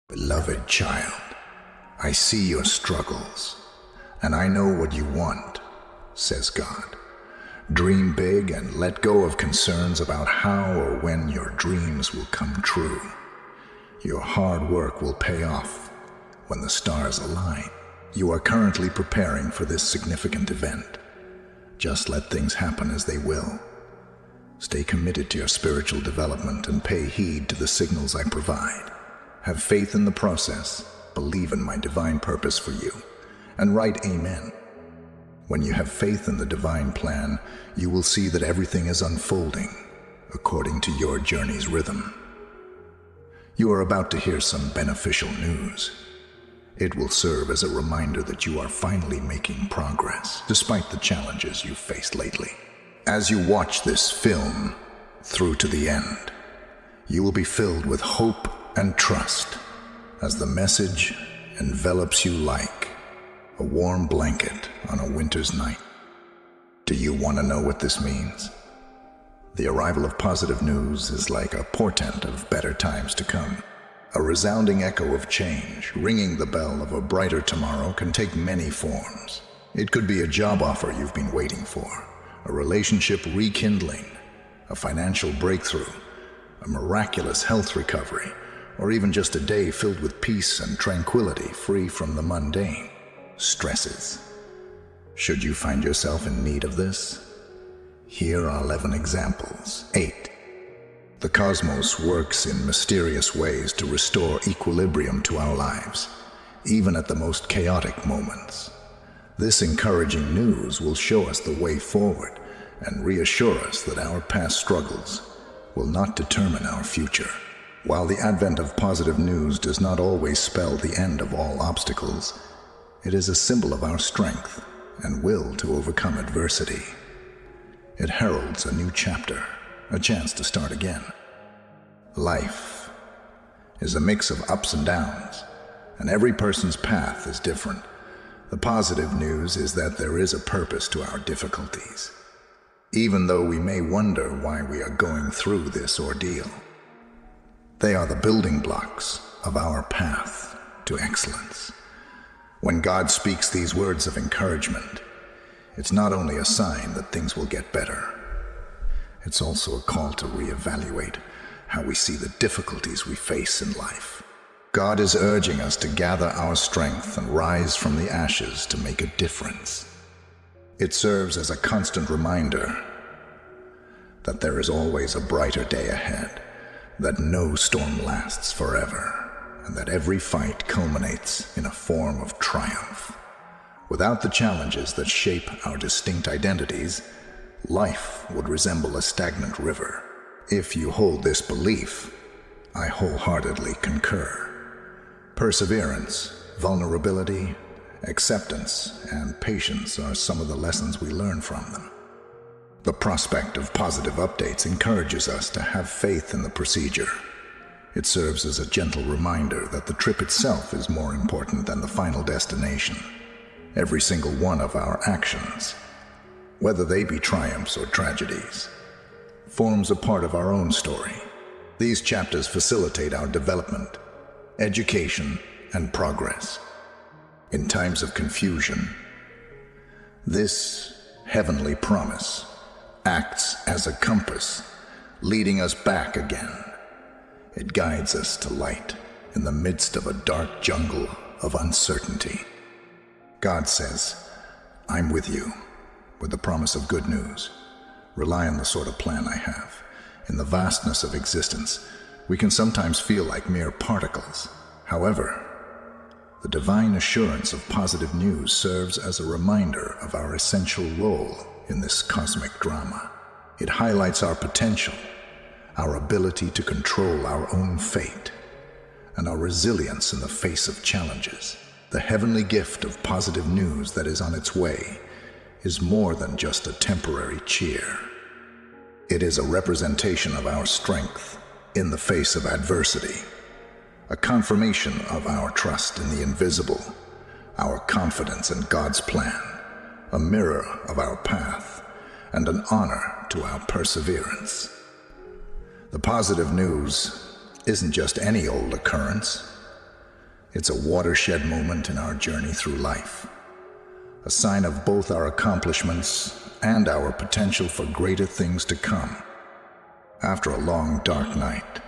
Beloved child, I see your struggles, and I know what you want, says God. Dream big and let go of concerns about how or when your dreams will come true. Your hard work will pay off when the stars align. You are currently preparing for this significant event. Just let things happen as they will. Stay committed to your spiritual development and pay heed to the signals I provide. Have faith in the process, believe in my divine purpose for you, and write Amen. When you have faith in the divine plan, you will see that everything is unfolding according to your journey's rhythm. You are about to hear some beneficial news. It will serve as a reminder that you are finally making progress, despite the challenges you've faced lately. As you watch this film through to the end, you will be filled with hope and trust as the message envelops you like a warm blanket on a winter's night. Do you want to know what this means? The arrival of positive news is like a portent of better times to come. A resounding echo of change, ringing the bell of a brighter tomorrow, can take many forms. It could be a job offer you've been waiting for, a relationship rekindling, a financial breakthrough, a miraculous health recovery, or even just a day filled with peace and tranquility, free from the mundane stresses. Should you find yourself in need of this, here are 11 examples. 8. The cosmos works in mysterious ways to restore equilibrium to our lives, even at the most chaotic moments. This encouraging news will show us the way forward and reassure us that our past struggles will not determine our future. While the advent of positive news does not always spell the end of all obstacles, it is a symbol of our strength and will to overcome adversity. It heralds a new chapter, a chance to start again. Life is a mix of ups and downs, and every person's path is different. The positive news is that there is a purpose to our difficulties, even though we may wonder why we are going through this ordeal. They are the building blocks of our path to excellence. When God speaks these words of encouragement, it's not only a sign that things will get better, it's also a call to reevaluate how we see the difficulties we face in life. God is urging us to gather our strength and rise from the ashes to make a difference. It serves as a constant reminder that there is always a brighter day ahead, that no storm lasts forever, and that every fight culminates in a form of triumph. Without the challenges that shape our distinct identities, life would resemble a stagnant river. If you hold this belief, I wholeheartedly concur. Perseverance, vulnerability, acceptance, and patience are some of the lessons we learn from them. The prospect of positive updates encourages us to have faith in the procedure. It serves as a gentle reminder that the trip itself is more important than the final destination. Every single one of our actions, whether they be triumphs or tragedies, forms a part of our own story. These chapters facilitate our development, education, and progress. In times of confusion, this heavenly promise acts as a compass, leading us back again. It guides us to light in the midst of a dark jungle of uncertainty. God says, I'm with you, with the promise of good news. Rely on the sort of plan I have. In the vastness of existence, we can sometimes feel like mere particles. However, the divine assurance of positive news serves as a reminder of our essential role in this cosmic drama. It highlights our potential, our ability to control our own fate, and our resilience in the face of challenges. The heavenly gift of positive news that is on its way is more than just a temporary cheer. It is a representation of our strength in the face of adversity, a confirmation of our trust in the invisible, our confidence in God's plan, a mirror of our path, and an honor to our perseverance. The positive news isn't just any old occurrence. It's a watershed moment in our journey through life, a sign of both our accomplishments and our potential for greater things to come. After a long, dark night,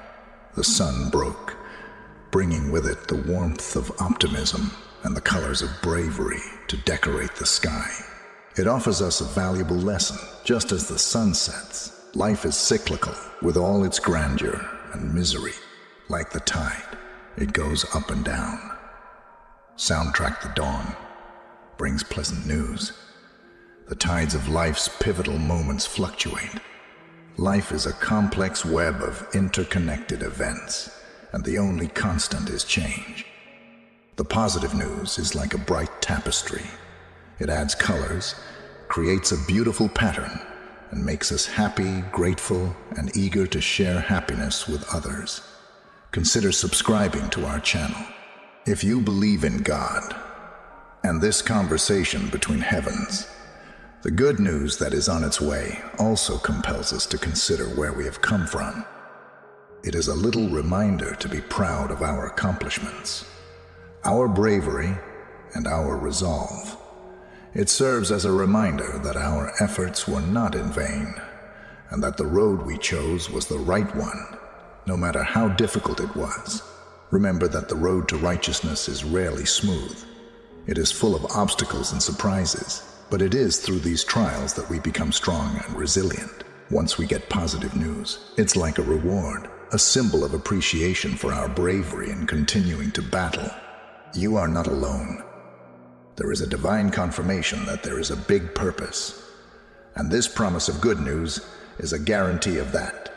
the sun broke, bringing with it the warmth of optimism and the colors of bravery to decorate the sky. It offers us a valuable lesson. Just as the sun sets, life is cyclical, with all its grandeur and misery. Like the tide, it goes up and down. Soundtrack the dawn brings pleasant news. The tides of life's pivotal moments fluctuate. Life is a complex web of interconnected events, and the only constant is change. The positive news is like a bright tapestry. It adds colors, creates a beautiful pattern, and makes us happy, grateful, and eager to share happiness with others. Consider subscribing to our channel. If you believe in God and this conversation between heavens, the good news that is on its way also compels us to consider where we have come from. It is a little reminder to be proud of our accomplishments, our bravery, and our resolve. It serves as a reminder that our efforts were not in vain, and that the road we chose was the right one, no matter how difficult it was. Remember that the road to righteousness is rarely smooth. It is full of obstacles and surprises, but it is through these trials that we become strong and resilient. Once we get positive news, it's like a reward, a symbol of appreciation for our bravery in continuing to battle. You are not alone. There is a divine confirmation that there is a big purpose, and this promise of good news is a guarantee of that.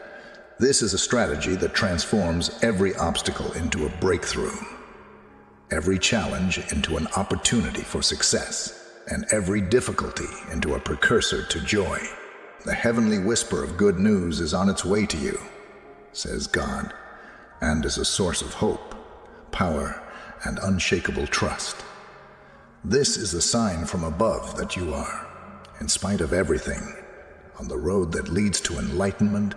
This is a strategy that transforms every obstacle into a breakthrough, every challenge into an opportunity for success, and every difficulty into a precursor to joy. The heavenly whisper of good news is on its way to you, says God, and is a source of hope, power, and unshakable trust. This is a sign from above that you are, in spite of everything, on the road that leads to enlightenment,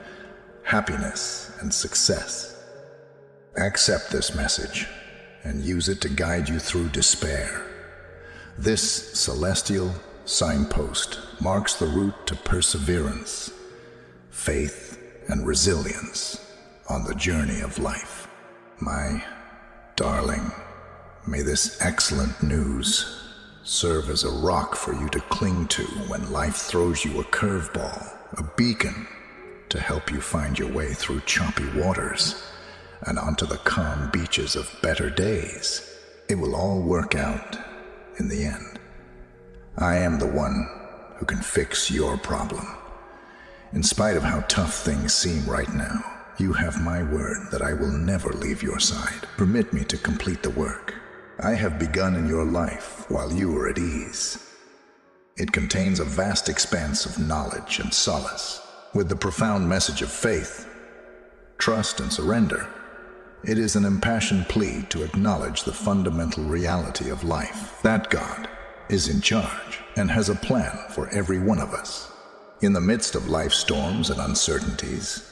happiness, and success. Accept this message and use it to guide you through despair. This celestial signpost marks the route to perseverance, faith, and resilience on the journey of life. My darling, may this excellent news serve as a rock for you to cling to when life throws you a curveball, a beacon to help you find your way through choppy waters and onto the calm beaches of better days. It will all work out in the end. I am the one who can fix your problem. In spite of how tough things seem right now, you have my word that I will never leave your side. Permit me to complete the work I have begun in your life while you are at ease. It contains a vast expanse of knowledge and solace, with the profound message of faith, trust, and surrender. It is an impassioned plea to acknowledge the fundamental reality of life, that God is in charge and has a plan for every one of us. In the midst of life's storms and uncertainties,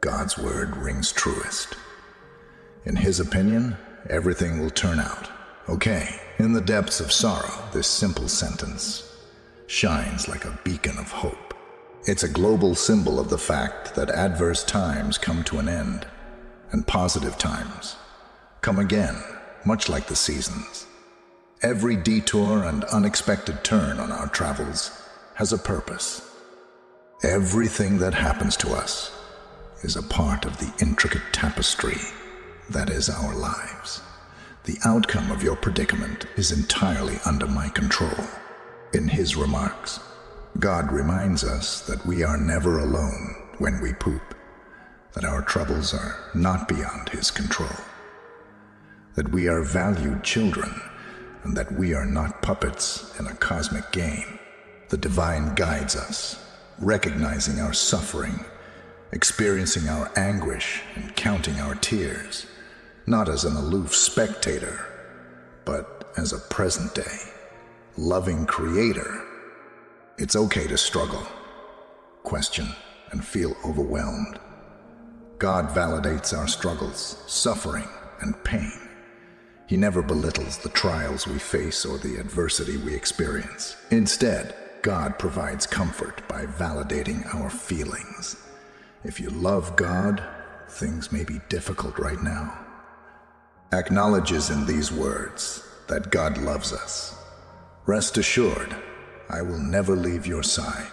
God's word rings truest. In His opinion, everything will turn out okay. In the depths of sorrow, this simple sentence shines like a beacon of hope. It's a global symbol of the fact that adverse times come to an end, and positive times come again, much like the seasons. Every detour and unexpected turn on our travels has a purpose. Everything that happens to us is a part of the intricate tapestry that is our lives. The outcome of your predicament is entirely under my control. In His remarks, God reminds us that we are never alone when we poop, that our troubles are not beyond His control, that we are valued children, and that we are not puppets in a cosmic game. The divine guides us, recognizing our suffering, experiencing our anguish, and counting our tears, not as an aloof spectator, but as a present-day, loving creator. It's okay to struggle, question, and feel overwhelmed. God validates our struggles, suffering, and pain. He never belittles the trials we face or the adversity we experience. Instead, God provides comfort by validating our feelings. If you love God, things may be difficult right now. Acknowledges in these words that God loves us. Rest assured, I will never leave your side.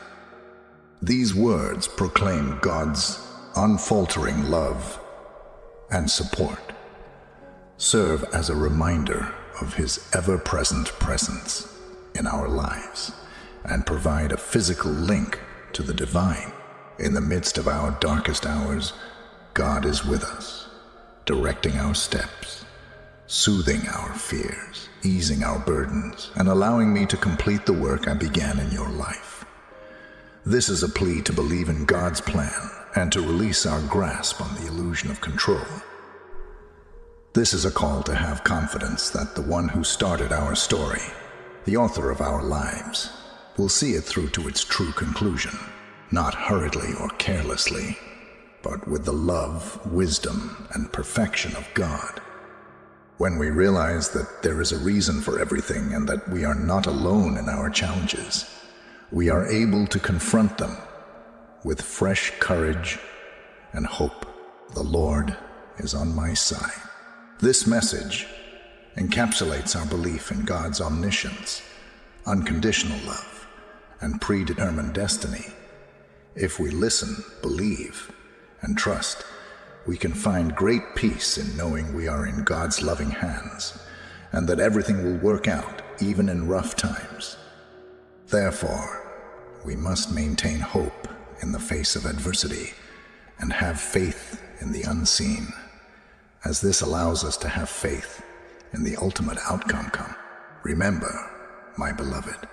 These words proclaim God's unfaltering love and support, serve as a reminder of His ever-present presence in our lives, and provide a physical link to the divine. In the midst of our darkest hours, God is with us, directing our steps, soothing our fears, easing our burdens, and allowing me to complete the work I began in your life. This is a plea to believe in God's plan and to release our grasp on the illusion of control. This is a call to have confidence that the one who started our story, the author of our lives, will see it through to its true conclusion, not hurriedly or carelessly, but with the love, wisdom, and perfection of God. When we realize that there is a reason for everything and that we are not alone in our challenges, we are able to confront them with fresh courage and hope. The Lord is on my side. This message encapsulates our belief in God's omniscience, unconditional love, and predetermined destiny. If we listen, believe, and trust, we can find great peace in knowing we are in God's loving hands, and that everything will work out, even in rough times. Therefore, we must maintain hope in the face of adversity and have faith in the unseen, as this allows us to have faith in the ultimate outcome. Remember, my beloved,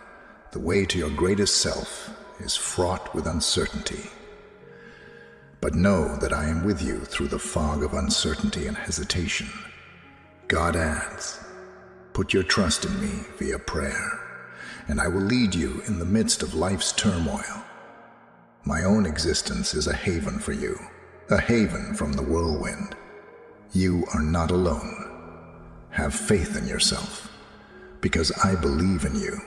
the way to your greatest self is fraught with uncertainty. But know that I am with you through the fog of uncertainty and hesitation. God adds, put your trust in me via prayer, and I will lead you in the midst of life's turmoil. My own existence is a haven for you, a haven from the whirlwind. You are not alone. Have faith in yourself, because I believe in you.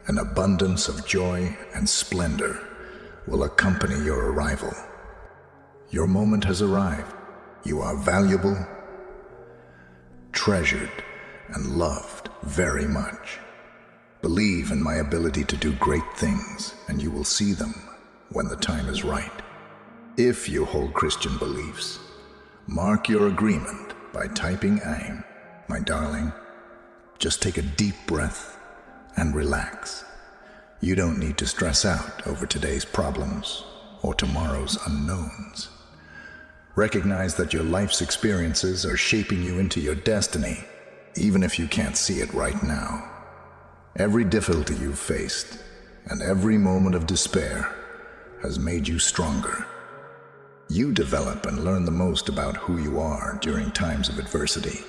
An abundance of joy and splendor will accompany your arrival. Your moment has arrived. You are valuable, treasured, and loved very much. Believe in my ability to do great things, and you will see them when the time is right. If you hold Christian beliefs, mark your agreement by typing AIM. My darling, just take a deep breath and relax. You don't need to stress out over today's problems or tomorrow's unknowns. Recognize that your life's experiences are shaping you into your destiny, even if you can't see it right now. Every difficulty you've faced and every moment of despair has made you stronger. You develop and learn the most about who you are during times of adversity.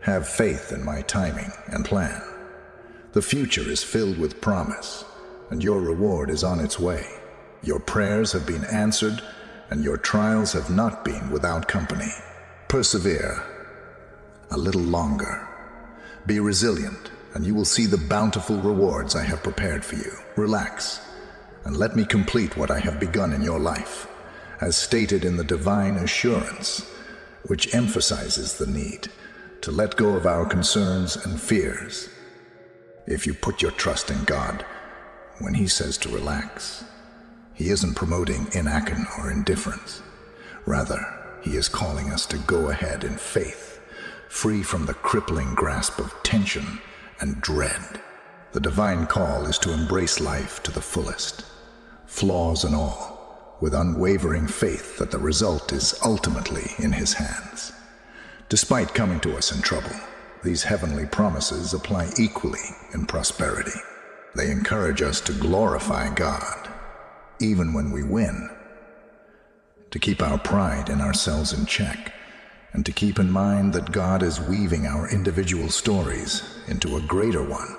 Have faith in my timing and plan. The future is filled with promise, and your reward is on its way. Your prayers have been answered, and your trials have not been without company. Persevere a little longer. Be resilient, and you will see the bountiful rewards I have prepared for you. Relax, and let me complete what I have begun in your life, as stated in the divine assurance, which emphasizes the need to let go of our concerns and fears. If you put your trust in God, when He says to relax, He isn't promoting inaction or indifference. Rather, He is calling us to go ahead in faith, free from the crippling grasp of tension and dread. The divine call is to embrace life to the fullest, flaws and all, with unwavering faith that the result is ultimately in His hands. Despite coming to us in trouble, these heavenly promises apply equally in prosperity. They encourage us to glorify God, even when we win, to keep our pride in ourselves in check, and to keep in mind that God is weaving our individual stories into a greater one.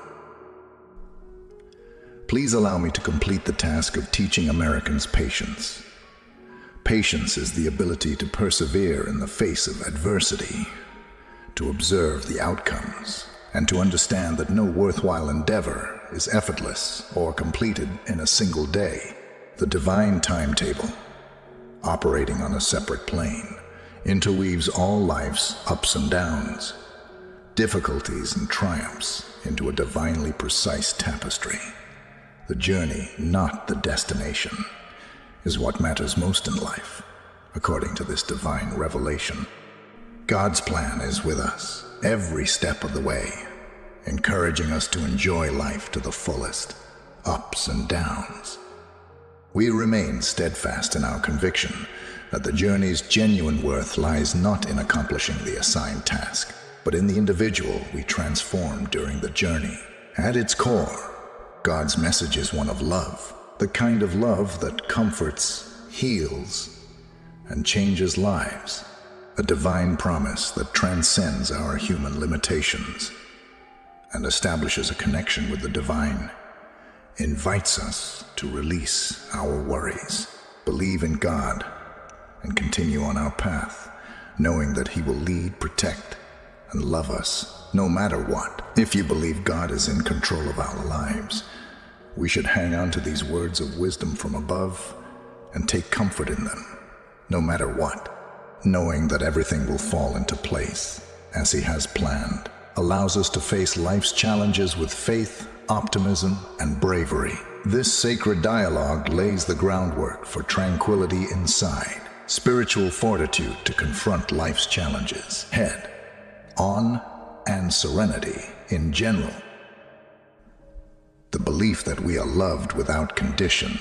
Please allow me to complete the task of teaching Americans patience. Patience is the ability to persevere in the face of adversity, to observe the outcomes, and to understand that no worthwhile endeavor is effortless or completed in a single day. The divine timetable, operating on a separate plane, interweaves all life's ups and downs, difficulties and triumphs into a divinely precise tapestry. The journey, not the destination, is what matters most in life, according to this divine revelation. God's plan is with us every step of the way, encouraging us to enjoy life to the fullest, ups and downs. We remain steadfast in our conviction that the journey's genuine worth lies not in accomplishing the assigned task, but in the individual we transform during the journey. At its core, God's message is one of love, the kind of love that comforts, heals, and changes lives. A divine promise that transcends our human limitations and establishes a connection with the divine, invites us to release our worries, believe in God, and continue on our path, knowing that He will lead, protect, and love us no matter what. If you believe God is in control of our lives, we should hang on to these words of wisdom from above and take comfort in them, no matter what. Knowing that everything will fall into place as He has planned allows us to face life's challenges with faith, optimism, and bravery. This sacred dialogue lays the groundwork for tranquility inside, spiritual fortitude to confront life's challenges head on, and serenity in general. The belief that we are loved without condition,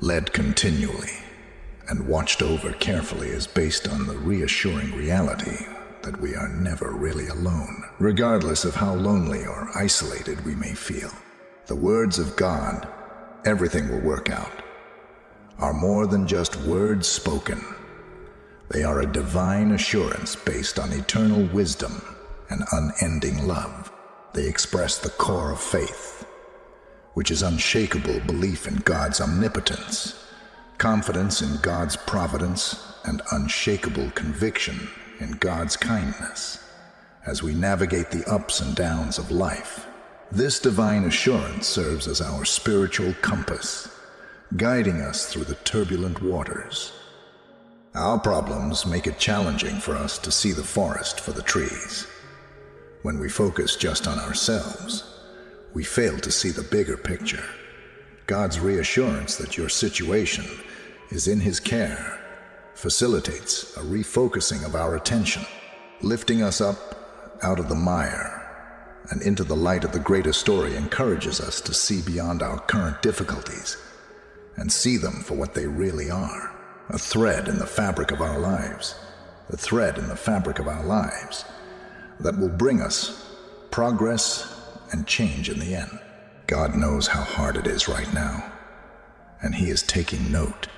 led continually, and watched over carefully is based on the reassuring reality that we are never really alone, regardless of how lonely or isolated we may feel. The words of God, "Everything will work out," are more than just words spoken. They are a divine assurance based on eternal wisdom and unending love. They express the core of faith, which is unshakable belief in God's omnipotence, confidence in God's providence, and unshakable conviction in God's kindness as we navigate the ups and downs of life. This divine assurance serves as our spiritual compass, guiding us through the turbulent waters. Our problems make it challenging for us to see the forest for the trees. When we focus just on ourselves, we fail to see the bigger picture. God's reassurance that your situation is in His care facilitates a refocusing of our attention, lifting us up out of the mire and into the light of the greater story encourages us to see beyond our current difficulties and see them for what they really are, a thread in the fabric of our lives, the thread in the fabric of our lives that will bring us progress and change in the end. God knows how hard it is right now, and He is taking note.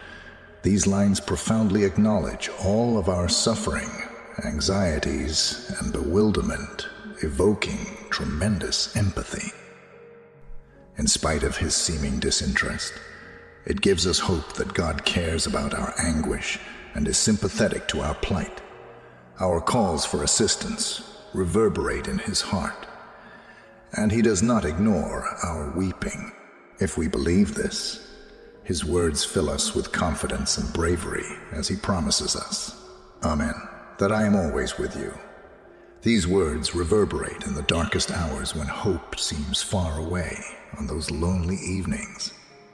These lines profoundly acknowledge all of our suffering, anxieties, and bewilderment, evoking tremendous empathy. In spite of His seeming disinterest, it gives us hope that God cares about our anguish and is sympathetic to our plight. Our calls for assistance reverberate in His heart, and He does not ignore our weeping. If we believe this, His words fill us with confidence and bravery as He promises us, Amen, that I am always with you. These words reverberate in the darkest hours when hope seems far away, on those lonely evenings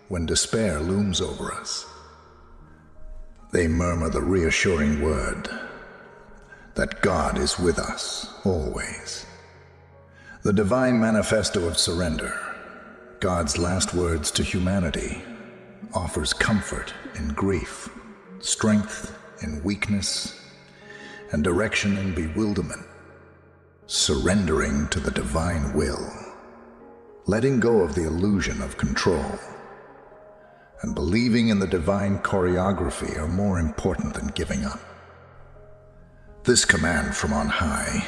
when despair looms over us. They murmur the reassuring word that God is with us always. The divine manifesto of surrender, God's last words to humanity, offers comfort in grief, strength in weakness, and direction in bewilderment. Surrendering to the divine will, letting go of the illusion of control, and believing in the divine choreography are more important than giving up. This command from on high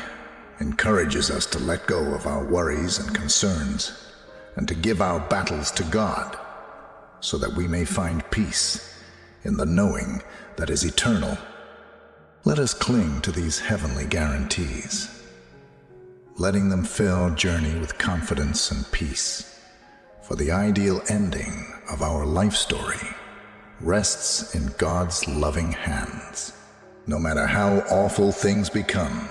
encourages us to let go of our worries and concerns and to give our battles to God so that we may find peace in the knowing that is eternal. Let us cling to these heavenly guarantees, letting them fill our journey with confidence and peace. For the ideal ending of our life story rests in God's loving hands. No matter how awful things become,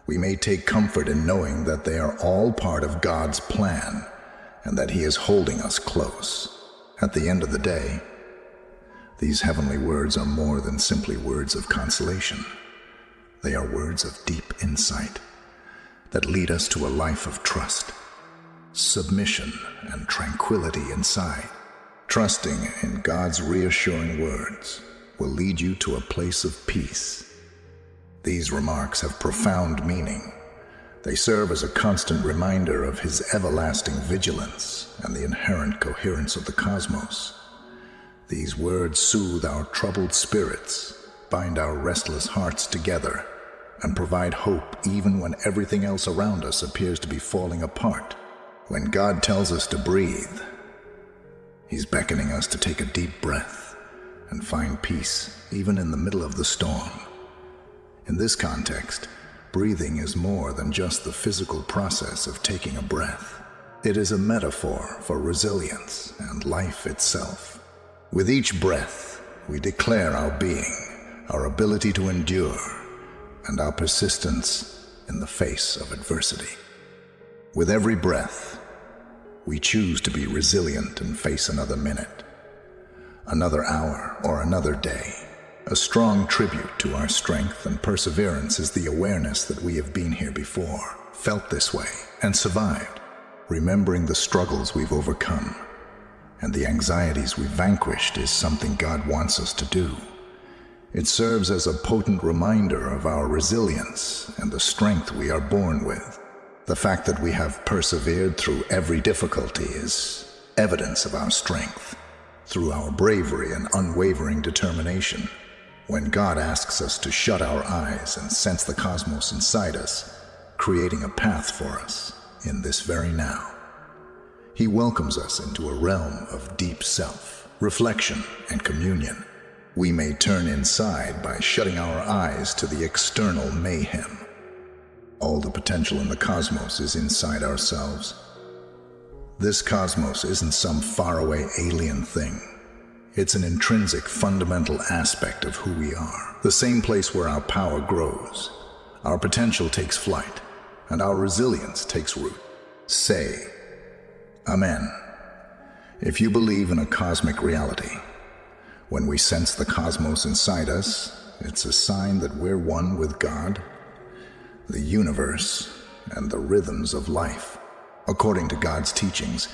we may take comfort in knowing that they are all part of God's plan and that He is holding us close. At the end of the day, these heavenly words are more than simply words of consolation. They are words of deep insight that lead us to a life of trust, submission, and tranquility inside. Trusting in God's reassuring words will lead you to a place of peace. These remarks have profound meaning. They serve as a constant reminder of His everlasting vigilance and the inherent coherence of the cosmos. These words soothe our troubled spirits, bind our restless hearts together, and provide hope even when everything else around us appears to be falling apart. When God tells us to breathe, He's beckoning us to take a deep breath and find peace even in the middle of the storm. In this context, breathing is more than just the physical process of taking a breath. It is a metaphor for resilience and life itself. With each breath, we declare our being, our ability to endure, and our persistence in the face of adversity. With every breath, we choose to be resilient and face another minute, another hour, or another day. A strong tribute to our strength and perseverance is the awareness that we have been here before, felt this way, and survived. Remembering the struggles we've overcome and the anxieties we've vanquished is something God wants us to do. It serves as a potent reminder of our resilience and the strength we are born with. The fact that we have persevered through every difficulty is evidence of our strength, through our bravery and unwavering determination. When God asks us to shut our eyes and sense the cosmos inside us, creating a path for us in this very now, He welcomes us into a realm of deep self, reflection, and communion. We may turn inside by shutting our eyes to the external mayhem. All the potential in the cosmos is inside ourselves. This cosmos isn't some faraway alien thing. It's an intrinsic, fundamental aspect of who we are. The same place where our power grows, our potential takes flight, and our resilience takes root. Say, Amen, if you believe in a cosmic reality. When we sense the cosmos inside us, it's a sign that we're one with God, the universe, and the rhythms of life. According to God's teachings,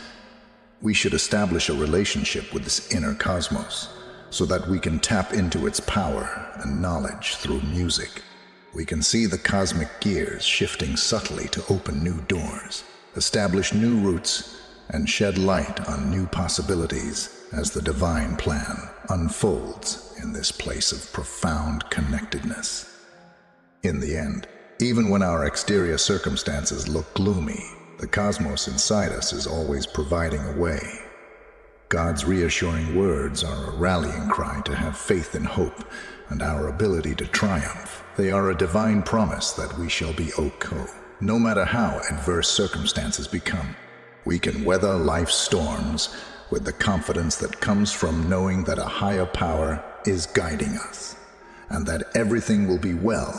we should establish a relationship with this inner cosmos so that we can tap into its power and knowledge through music. We can see the cosmic gears shifting subtly to open new doors, establish new routes, and shed light on new possibilities as the divine plan unfolds in this place of profound connectedness. In the end, even when our exterior circumstances look gloomy, the cosmos inside us is always providing a way. God's reassuring words are a rallying cry to have faith in hope and our ability to triumph. They are a divine promise that we shall be okay. No matter how adverse circumstances become, we can weather life's storms with the confidence that comes from knowing that a higher power is guiding us, and that everything will be well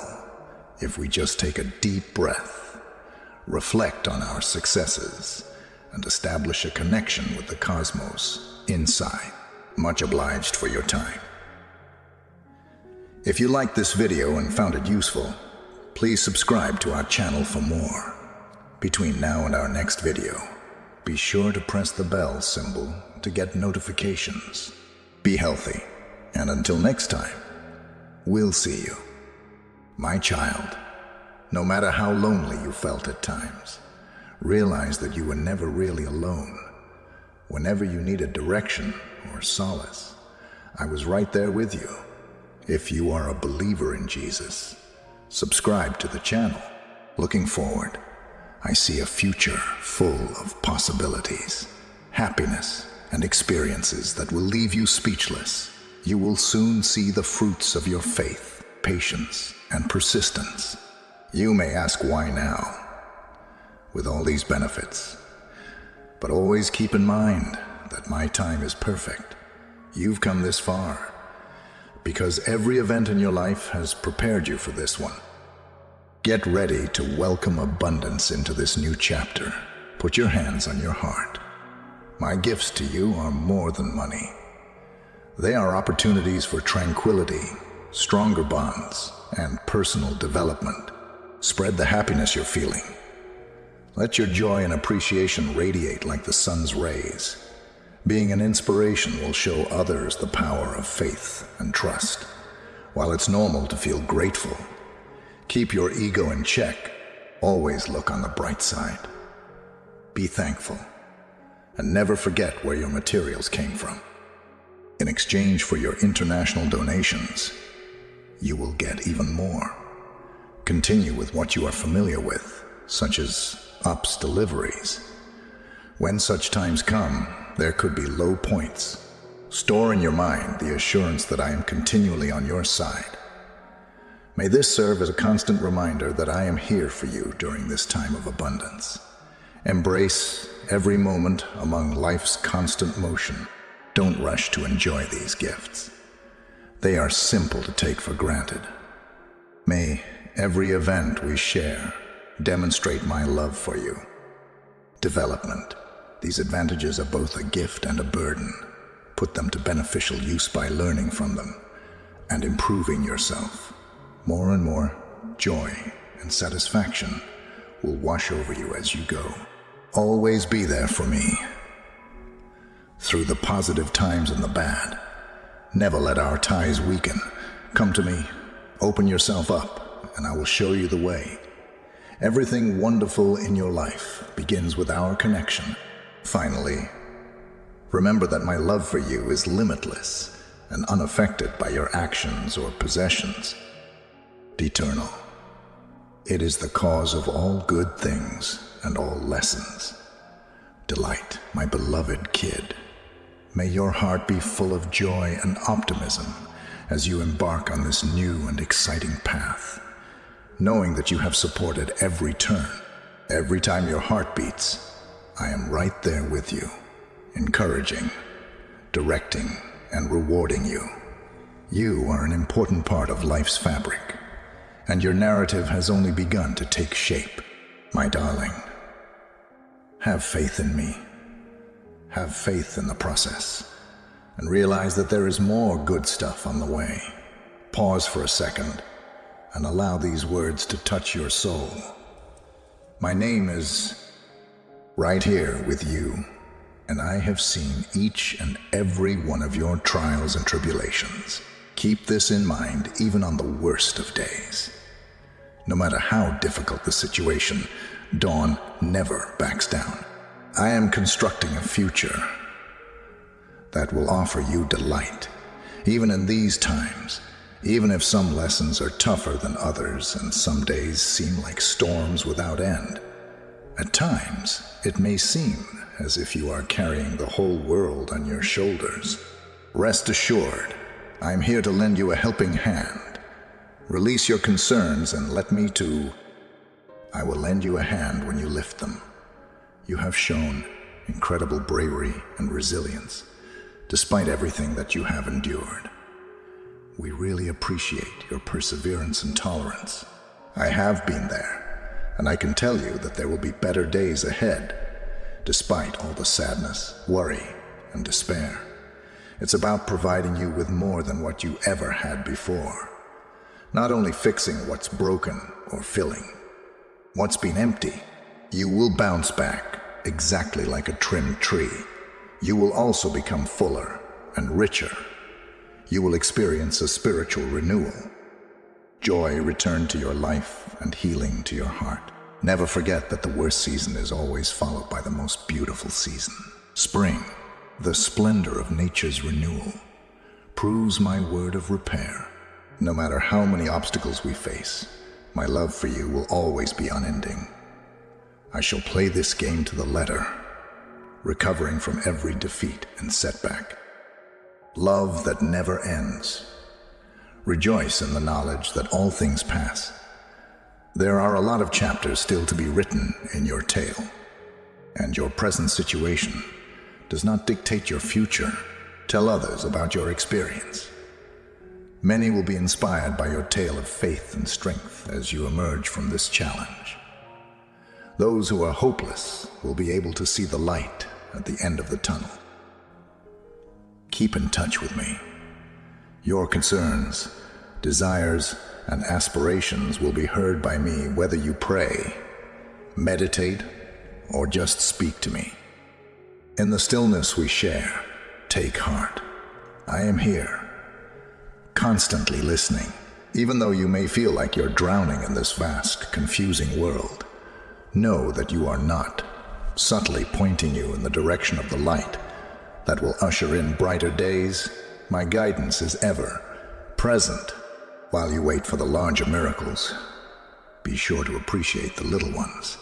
if we just take a deep breath, reflect on our successes, and establish a connection with the cosmos inside. Much obliged for your time. If you liked this video and found it useful, please subscribe to our channel for more. Between now and our next video, be sure to press the bell symbol to get notifications. Be healthy, and until next time, we'll see you. My child, no matter how lonely you felt at times, realize that you were never really alone. Whenever you needed direction or solace, I was right there with you. If you are a believer in Jesus, subscribe to the channel. Looking forward, I see a future full of possibilities, happiness, and experiences that will leave you speechless. You will soon see the fruits of your faith, patience, and persistence. You may ask why now, with all these benefits. But always keep in mind that my time is perfect. You've come this far because every event in your life has prepared you for this one. Get ready to welcome abundance into this new chapter. Put your hands on your heart. My gifts to you are more than money. They are opportunities for tranquility, stronger bonds, and personal development. Spread the happiness you're feeling. Let your joy and appreciation radiate like the sun's rays. Being an inspiration will show others the power of faith and trust. While it's normal to feel grateful, keep your ego in check. Always look on the bright side. Be thankful, and never forget where your materials came from. In exchange for your international donations, you will get even more. Continue with what you are familiar with, such as UPS deliveries. When such times come, there could be low points. Store in your mind the assurance that I am continually on your side. May this serve as a constant reminder that I am here for you during this time of abundance. Embrace every moment among life's constant motion. Don't rush to enjoy these gifts. They are simple to take for granted. May every event we share demonstrate my love for you. Development. These advantages are both a gift and a burden. Put them to beneficial use by learning from them and improving yourself. More and more joy and satisfaction will wash over you as you go. Always be there for me. Through the positive times and the bad. Never let our ties weaken. Come to me, open yourself up, and I will show you the way. Everything wonderful in your life begins with our connection. Finally, remember that my love for you is limitless and unaffected by your actions or possessions. Eternal. It is the cause of all good things and all lessons. Delight, my beloved kid. May your heart be full of joy and optimism as you embark on this new and exciting path, knowing that you have support at every turn. Every time your heart beats, I am right there with you, encouraging, directing, and rewarding you. You are an important part of life's fabric, and your narrative has only begun to take shape. My darling, have faith in me. Have faith in the process, and realize that there is more good stuff on the way. Pause for a second and allow these words to touch your soul. My name is right here with you, and I have seen each and every one of your trials and tribulations. Keep this in mind even on the worst of days. No matter how difficult the situation, Dawn never backs down. I am constructing a future that will offer you delight, even in these times, even if some lessons are tougher than others and some days seem like storms without end. At times, it may seem as if you are carrying the whole world on your shoulders. Rest assured, I am here to lend you a helping hand. Release your concerns and let me too. I will lend you a hand when you lift them. You have shown incredible bravery and resilience, despite everything that you have endured. We really appreciate your perseverance and tolerance. I have been there, and I can tell you that there will be better days ahead, despite all the sadness, worry, and despair. It's about providing you with more than what you ever had before. Not only fixing what's broken or filling what's been empty. You will bounce back exactly like a trimmed tree. You will also become fuller and richer. You will experience a spiritual renewal. Joy return to your life and healing to your heart. Never forget that the worst season is always followed by the most beautiful season. Spring, the splendor of nature's renewal, proves my word of repair. No matter how many obstacles we face, my love for you will always be unending. I shall play this game to the letter, recovering from every defeat and setback. Love that never ends. Rejoice in the knowledge that all things pass. There are a lot of chapters still to be written in your tale, and your present situation does not dictate your future. Tell others about your experience. Many will be inspired by your tale of faith and strength as you emerge from this challenge. Those who are hopeless will be able to see the light at the end of the tunnel. Keep in touch with me. Your concerns, desires, and aspirations will be heard by me whether you pray, meditate, or just speak to me. In the stillness we share, take heart. I am here, constantly listening. Even though you may feel like you're drowning in this vast, confusing world, know that you are not, subtly pointing you in the direction of the light that will usher in brighter days. My guidance is ever present. While you wait for the larger miracles, be sure to appreciate the little ones.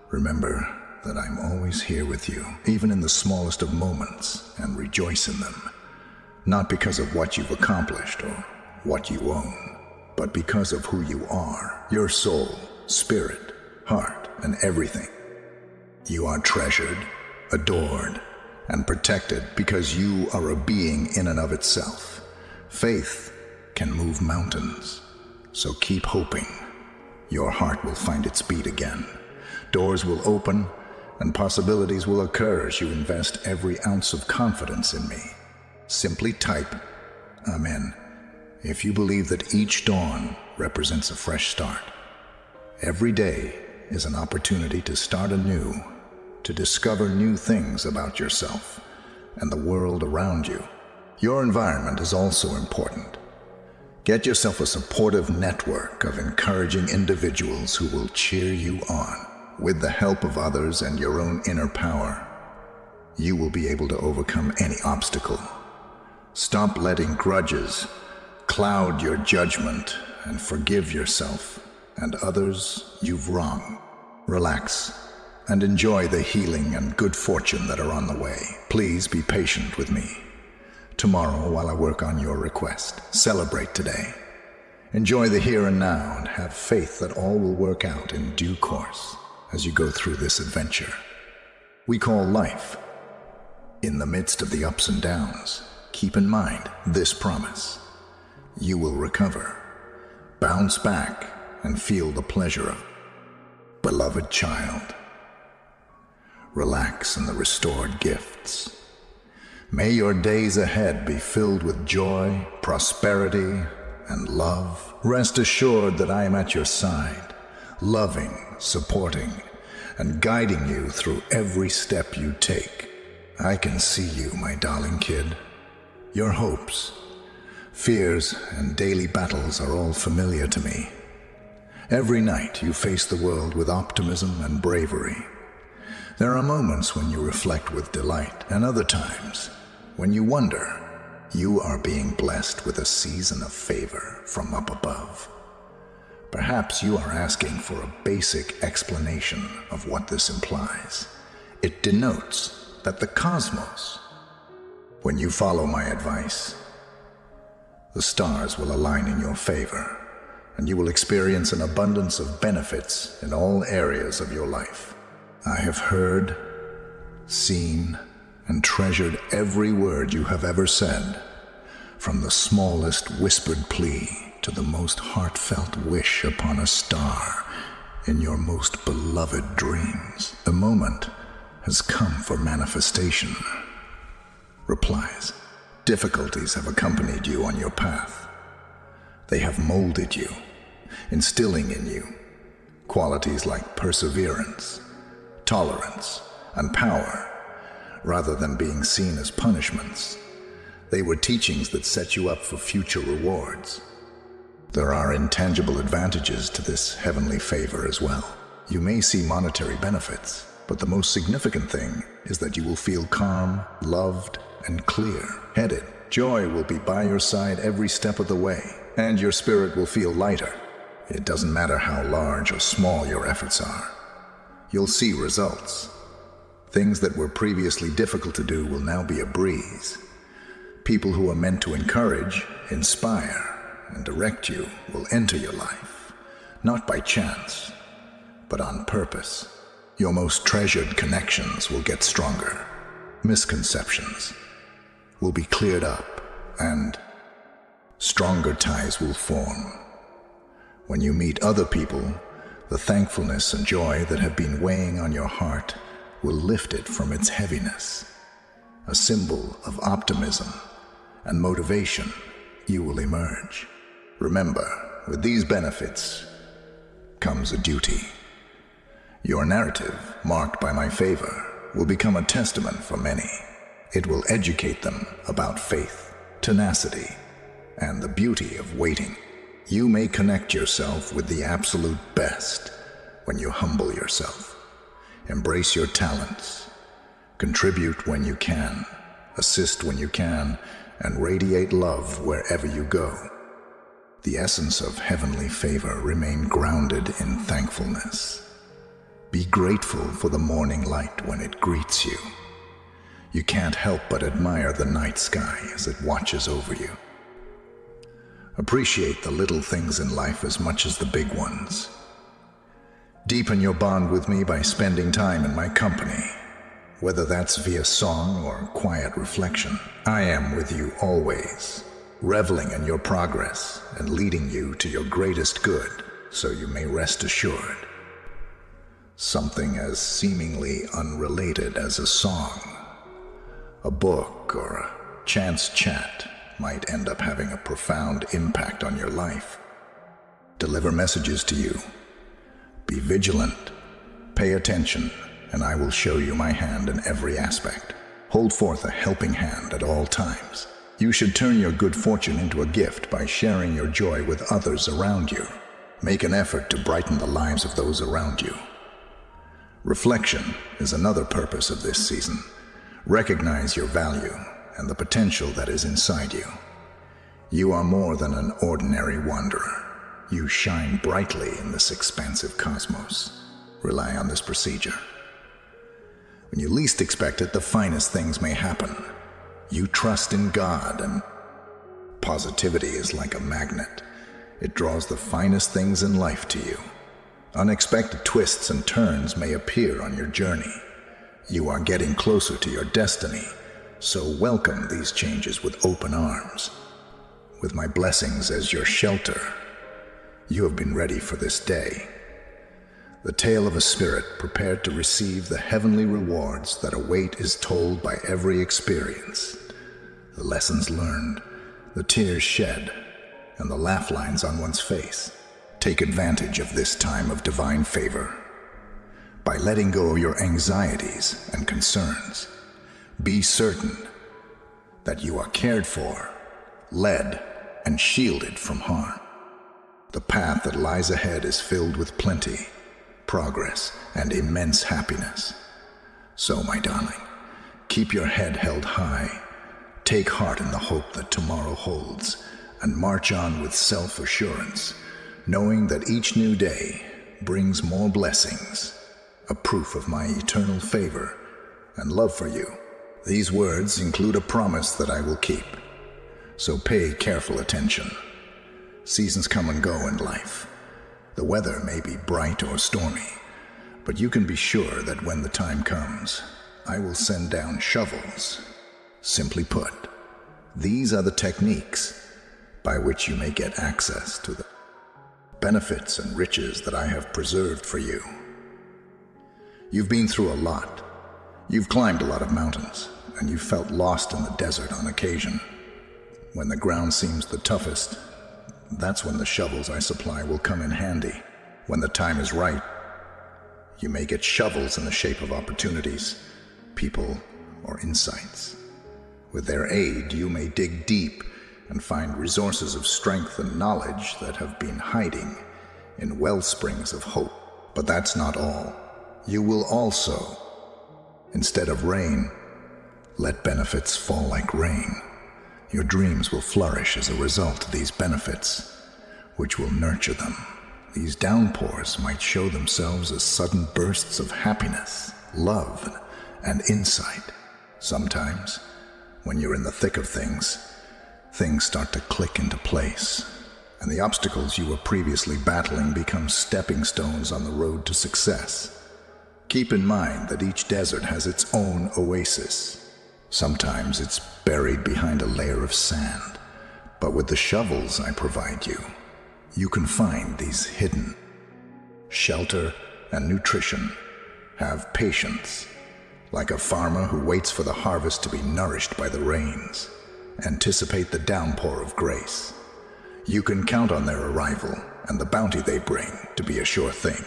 Remember that I'm always here with you, even in the smallest of moments, and rejoice in them. Not because of what you've accomplished or what you own, but because of who you are, your soul, spirit, heart, and everything. You are treasured, adored, and protected because you are a being in and of itself. Faith can move mountains, so keep hoping. Your heart will find its beat again. Doors will open, and possibilities will occur as you invest every ounce of confidence in me. Simply type, Amen, if you believe that each dawn represents a fresh start. Every day is an opportunity to start anew, to discover new things about yourself and the world around you. Your environment is also important. Get yourself a supportive network of encouraging individuals who will cheer you on. With the help of others and your own inner power, you will be able to overcome any obstacle. Stop letting grudges cloud your judgment and forgive yourself and others you've wronged. Relax and enjoy the healing and good fortune that are on the way. Please be patient with me. Tomorrow, while I work on your request, celebrate today. Enjoy the here and now and have faith that all will work out in due course as you go through this adventure we call life. In the midst of the ups and downs, keep in mind this promise. You will recover, bounce back, and feel the pleasure of beloved child. Relax in the restored gifts. May your days ahead be filled with joy, prosperity, and love. Rest assured that I am at your side, loving, supporting, and guiding you through every step you take. I can see you, my darling kid. Your hopes, fears, and daily battles are all familiar to me. Every night you face the world with optimism and bravery. There are moments when you reflect with delight, and other times when you wonder. You are being blessed with a season of favor from up above. Perhaps you are asking for a basic explanation of what this implies. It denotes that the cosmos, when you follow my advice, the stars will align in your favor, and you will experience an abundance of benefits in all areas of your life. I have heard, seen, and treasured every word you have ever said, from the smallest whispered plea to the most heartfelt wish upon a star in your most beloved dreams. The moment has come for manifestation. Replies. Difficulties have accompanied you on your path. They have molded you, instilling in you qualities like perseverance, tolerance, and power. Rather than being seen as punishments, they were teachings that set you up for future rewards. There are intangible advantages to this heavenly favor as well. You may see monetary benefits, but the most significant thing is that you will feel calm, loved, and clear-headed. Joy will be by your side every step of the way, and your spirit will feel lighter. It doesn't matter how large or small your efforts are. You'll see results. Things that were previously difficult to do will now be a breeze. People who are meant to encourage, inspire, and direct you will enter your life, not by chance, but on purpose. Your most treasured connections will get stronger. Misconceptions will be cleared up, and stronger ties will form. When you meet other people, the thankfulness and joy that have been weighing on your heart will lift it from its heaviness. A symbol of optimism and motivation, you will emerge. Remember, with these benefits comes a duty. Your narrative, marked by my favor, will become a testament for many. It will educate them about faith, tenacity, and the beauty of waiting. You may connect yourself with the absolute best when you humble yourself. Embrace your talents. Contribute when you can, assist when you can, and radiate love wherever you go. The essence of heavenly favor remain grounded in thankfulness. Be grateful for the morning light when it greets you. You can't help but admire the night sky as it watches over you. Appreciate the little things in life as much as the big ones. Deepen your bond with me by spending time in my company. Whether that's via song or quiet reflection, I am with you always, reveling in your progress and leading you to your greatest good, so you may rest assured. Something as seemingly unrelated as a song, a book, or a chance chat might end up having a profound impact on your life. Deliver messages to you. Be vigilant. Pay attention, and I will show you my hand in every aspect. Hold forth a helping hand at all times. You should turn your good fortune into a gift by sharing your joy with others around you. Make an effort to brighten the lives of those around you. Reflection is another purpose of this season. Recognize your value and the potential that is inside you. You are more than an ordinary wanderer. You shine brightly in this expansive cosmos. Rely on this procedure. When you least expect it, the finest things may happen. You trust in God, and positivity is like a magnet. It draws the finest things in life to you. Unexpected twists and turns may appear on your journey. You are getting closer to your destiny, so welcome these changes with open arms. With my blessings as your shelter, you have been ready for this day. The tale of a spirit prepared to receive the heavenly rewards that await is told by every experience. The lessons learned, the tears shed, and the laugh lines on one's face. Take advantage of this time of divine favor. By letting go of your anxieties and concerns, be certain that you are cared for, led, and shielded from harm. The path that lies ahead is filled with plenty, progress, and immense happiness. So, my darling, keep your head held high, take heart in the hope that tomorrow holds, and march on with self-assurance, knowing that each new day brings more blessings, a proof of my eternal favor and love for you. These words include a promise that I will keep, so pay careful attention. Seasons come and go in life. The weather may be bright or stormy, but you can be sure that when the time comes, I will send down shovels. Simply put, these are the techniques by which you may get access to the benefits and riches that I have preserved for you. You've been through a lot. You've climbed a lot of mountains, and you've felt lost in the desert on occasion. When the ground seems the toughest, that's when the shovels I supply will come in handy. When the time is right, you may get shovels in the shape of opportunities, people, or insights. With their aid, you may dig deep and find resources of strength and knowledge that have been hiding in well springs of hope. But that's not all. You will also, instead of rain, let benefits fall like rain. Your dreams will flourish as a result of these benefits, which will nurture them. These downpours might show themselves as sudden bursts of happiness, love, and insight. Sometimes, when you're in the thick of things, things start to click into place. and the obstacles you were previously battling become stepping stones on the road to success. Keep in mind that each desert has its own oasis. Sometimes it's buried behind a layer of sand, but with the shovels I provide you, you can find these hidden. Shelter and nutrition. Have patience, like a farmer who waits for the harvest to be nourished by the rains. Anticipate the downpour of grace. You can count on their arrival and the bounty they bring to be a sure thing.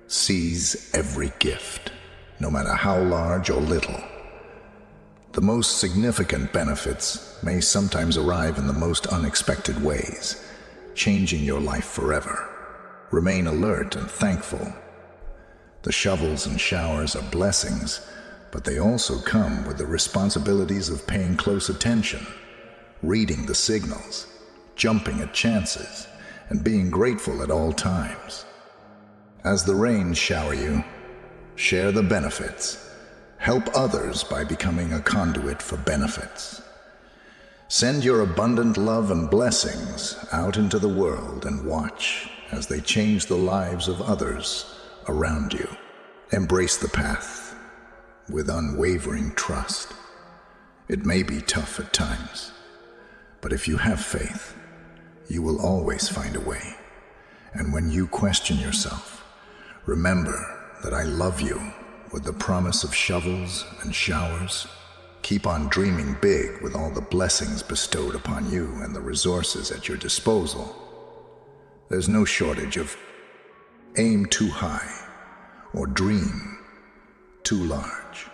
Seize every gift, no matter how large or little. The most significant benefits may sometimes arrive in the most unexpected ways, changing your life forever. Remain alert and thankful. The shovels and showers are blessings, but they also come with the responsibilities of paying close attention, reading the signals, jumping at chances, and being grateful at all times. As the rains shower you, share the benefits. Help others by becoming a conduit for benefits. Send your abundant love and blessings out into the world and watch as they change the lives of others around you. Embrace the path with unwavering trust. It may be tough at times, but if you have faith, you will always find a way. And when you question yourself, remember that I love you with the promise of shovels and showers. Keep on dreaming big with all the blessings bestowed upon you and the resources at your disposal. There's no shortage of aim too high or dream too large.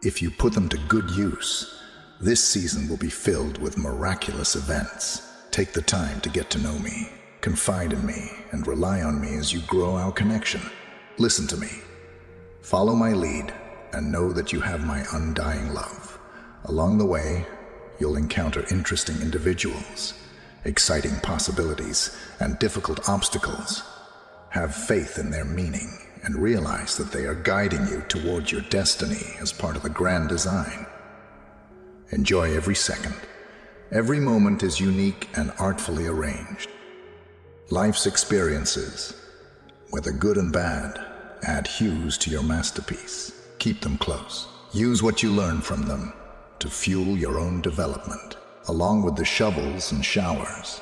If you put them to good use, this season will be filled with miraculous events. Take the time to get to know me, confide in me, and rely on me as you grow our connection. Listen to me. Follow my lead and know that you have my undying love. Along the way, you'll encounter interesting individuals, exciting possibilities, and difficult obstacles. Have faith in their meaning and realize that they are guiding you toward your destiny as part of the grand design. Enjoy every second. Every moment is unique and artfully arranged. Life's experiences, whether good and bad, add hues to your masterpiece. Keep them close. Use what you learn from them to fuel your own development. Along with the shovels and showers,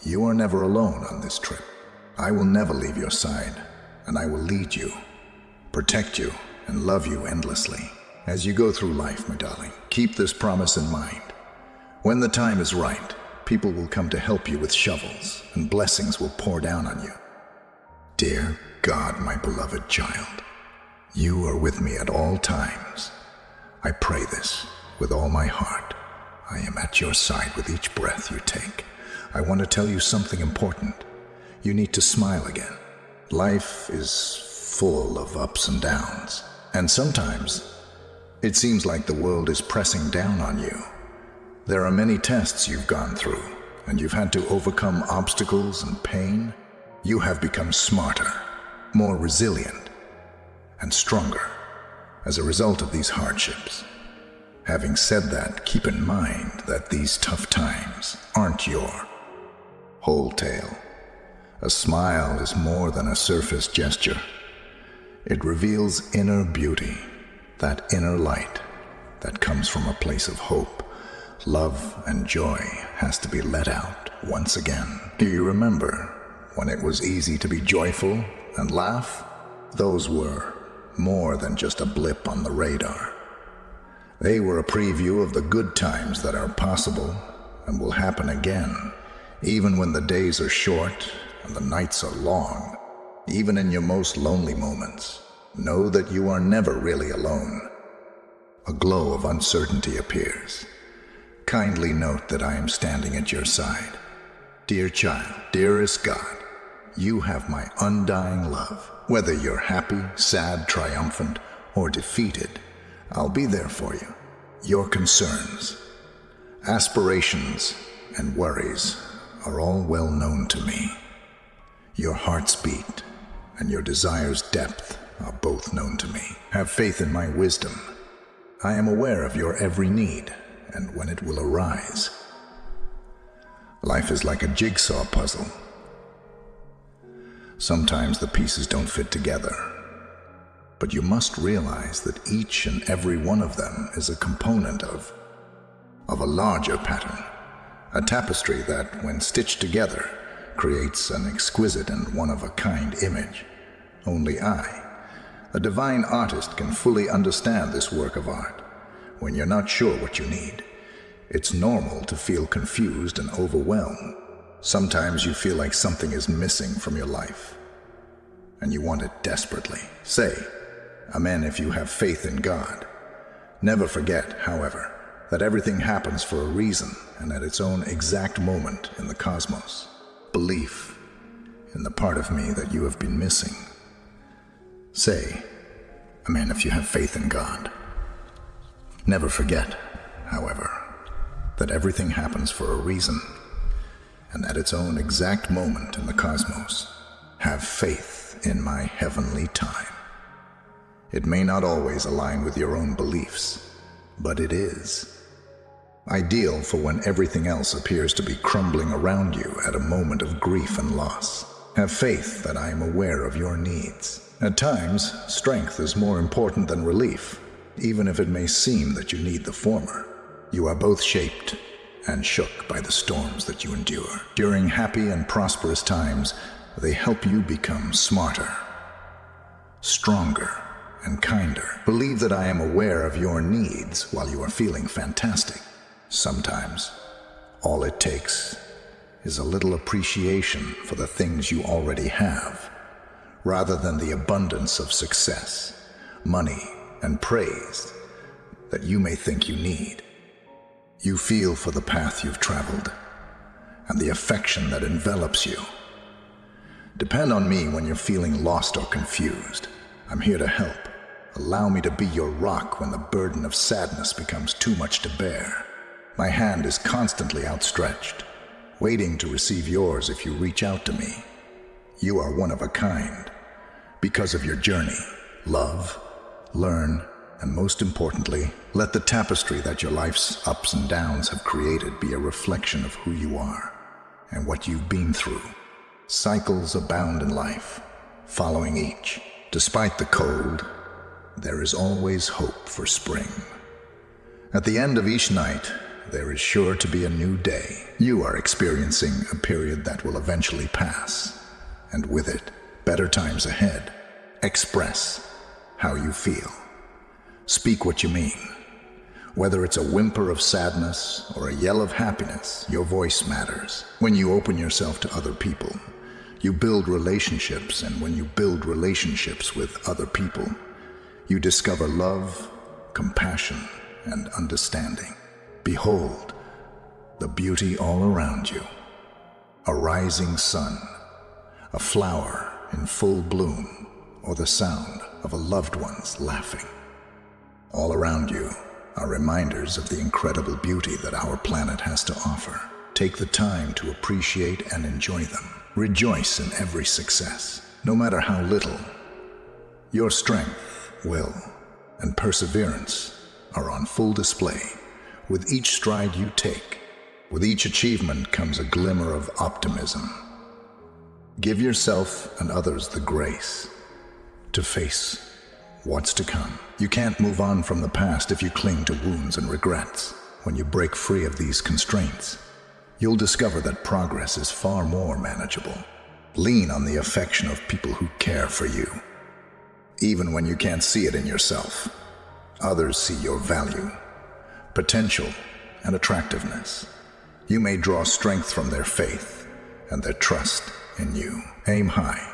you are never alone on this trip. I will never leave your side, and I will lead you, protect you, and love you endlessly. As you go through life, my darling, keep this promise in mind. When the time is right, people will come to help you with shovels, and blessings will pour down on you. Dear God, my beloved child, you are with me at all times. I pray this with all my heart. I am at your side with each breath you take. I want to tell you something important. You need to smile again. Life is full of ups and downs, and sometimes it seems like the world is pressing down on you. There are many tests you've gone through, and you've had to overcome obstacles and pain. You have become smarter, more resilient, and stronger as a result of these hardships. Having said that, keep in mind that these tough times aren't your whole tale. A smile is more than a surface gesture. It reveals inner beauty, that inner light that comes from a place of hope. Love and joy has to be let out once again. Do you remember when it was easy to be joyful and laugh? Those were more than just a blip on the radar. They were a preview of the good times that are possible and will happen again, even when the days are short and the nights are long. Even in your most lonely moments, know that you are never really alone. A glow of uncertainty appears. Kindly note that I am standing at your side. Dear child, dearest God, you have my undying love. Whether you're happy, sad, triumphant, or defeated, I'll be there for you. Your concerns, aspirations, and worries are all well known to me. Your heart's beat and your desire's depth are both known to me. Have faith in my wisdom. I am aware of your every need and when it will arise. Life is like a jigsaw puzzle. Sometimes the pieces don't fit together, but you must realize that each and every one of them is a component of a larger pattern, a tapestry that, when stitched together, creates an exquisite and one-of-a-kind image. Only I, a divine artist, can fully understand this work of art. When you're not sure what you need, it's normal to feel confused and overwhelmed. Sometimes you feel like something is missing from your life, and you want it desperately. Say, Amen, if you have faith in God. Never forget, however, that everything happens for a reason and at its own exact moment in the cosmos. Belief in the part of me that you have been missing. Say, Amen, if you have faith in God. Never forget, however, that everything happens for a reason and at its own exact moment in the cosmos. Have faith in my heavenly time. It may not always align with your own beliefs, but it is ideal for when everything else appears to be crumbling around you at a moment of grief and loss. Have faith that I am aware of your needs. At times, strength is more important than relief, even if it may seem that you need the former. You are both shaped and shook by the storms that you endure. During happy and prosperous times, they help you become smarter, stronger, and kinder. Believe that I am aware of your needs while you are feeling fantastic. Sometimes, all it takes is a little appreciation for the things you already have, rather than the abundance of success, money, and praise that you may think you need. You feel for the path you've traveled and the affection that envelops you. Depend on me when you're feeling lost or confused. I'm here to help. Allow me to be your rock when the burden of sadness becomes too much to bear. My hand is constantly outstretched, waiting to receive yours if you reach out to me. You are one of a kind because of your journey. Love, learn, and most importantly, let the tapestry that your life's ups and downs have created be a reflection of who you are and what you've been through. Cycles abound in life, following each. Despite the cold, there is always hope for spring. At the end of each night, there is sure to be a new day. You are experiencing a period that will eventually pass, and with it, better times ahead. Express how you feel. Speak what you mean. Whether it's a whimper of sadness or a yell of happiness, your voice matters. When you open yourself to other people, you build relationships, and when you build relationships with other people, you discover love, compassion, and understanding. Behold the beauty all around you. A rising sun, a flower in full bloom, or the sound of a loved one's laughing. All around you are reminders of the incredible beauty that our planet has to offer. Take the time to appreciate and enjoy them. Rejoice in every success, no matter how little. Your strength, will, and perseverance are on full display with each stride you take. With each achievement comes a glimmer of optimism. Give yourself and others the grace to face what's to come. You can't move on from the past if you cling to wounds and regrets. When you break free of these constraints, you'll discover that progress is far more manageable. Lean on the affection of people who care for you. Even when you can't see it in yourself, others see your value, potential, and attractiveness. You may draw strength from their faith and their trust in you. Aim high.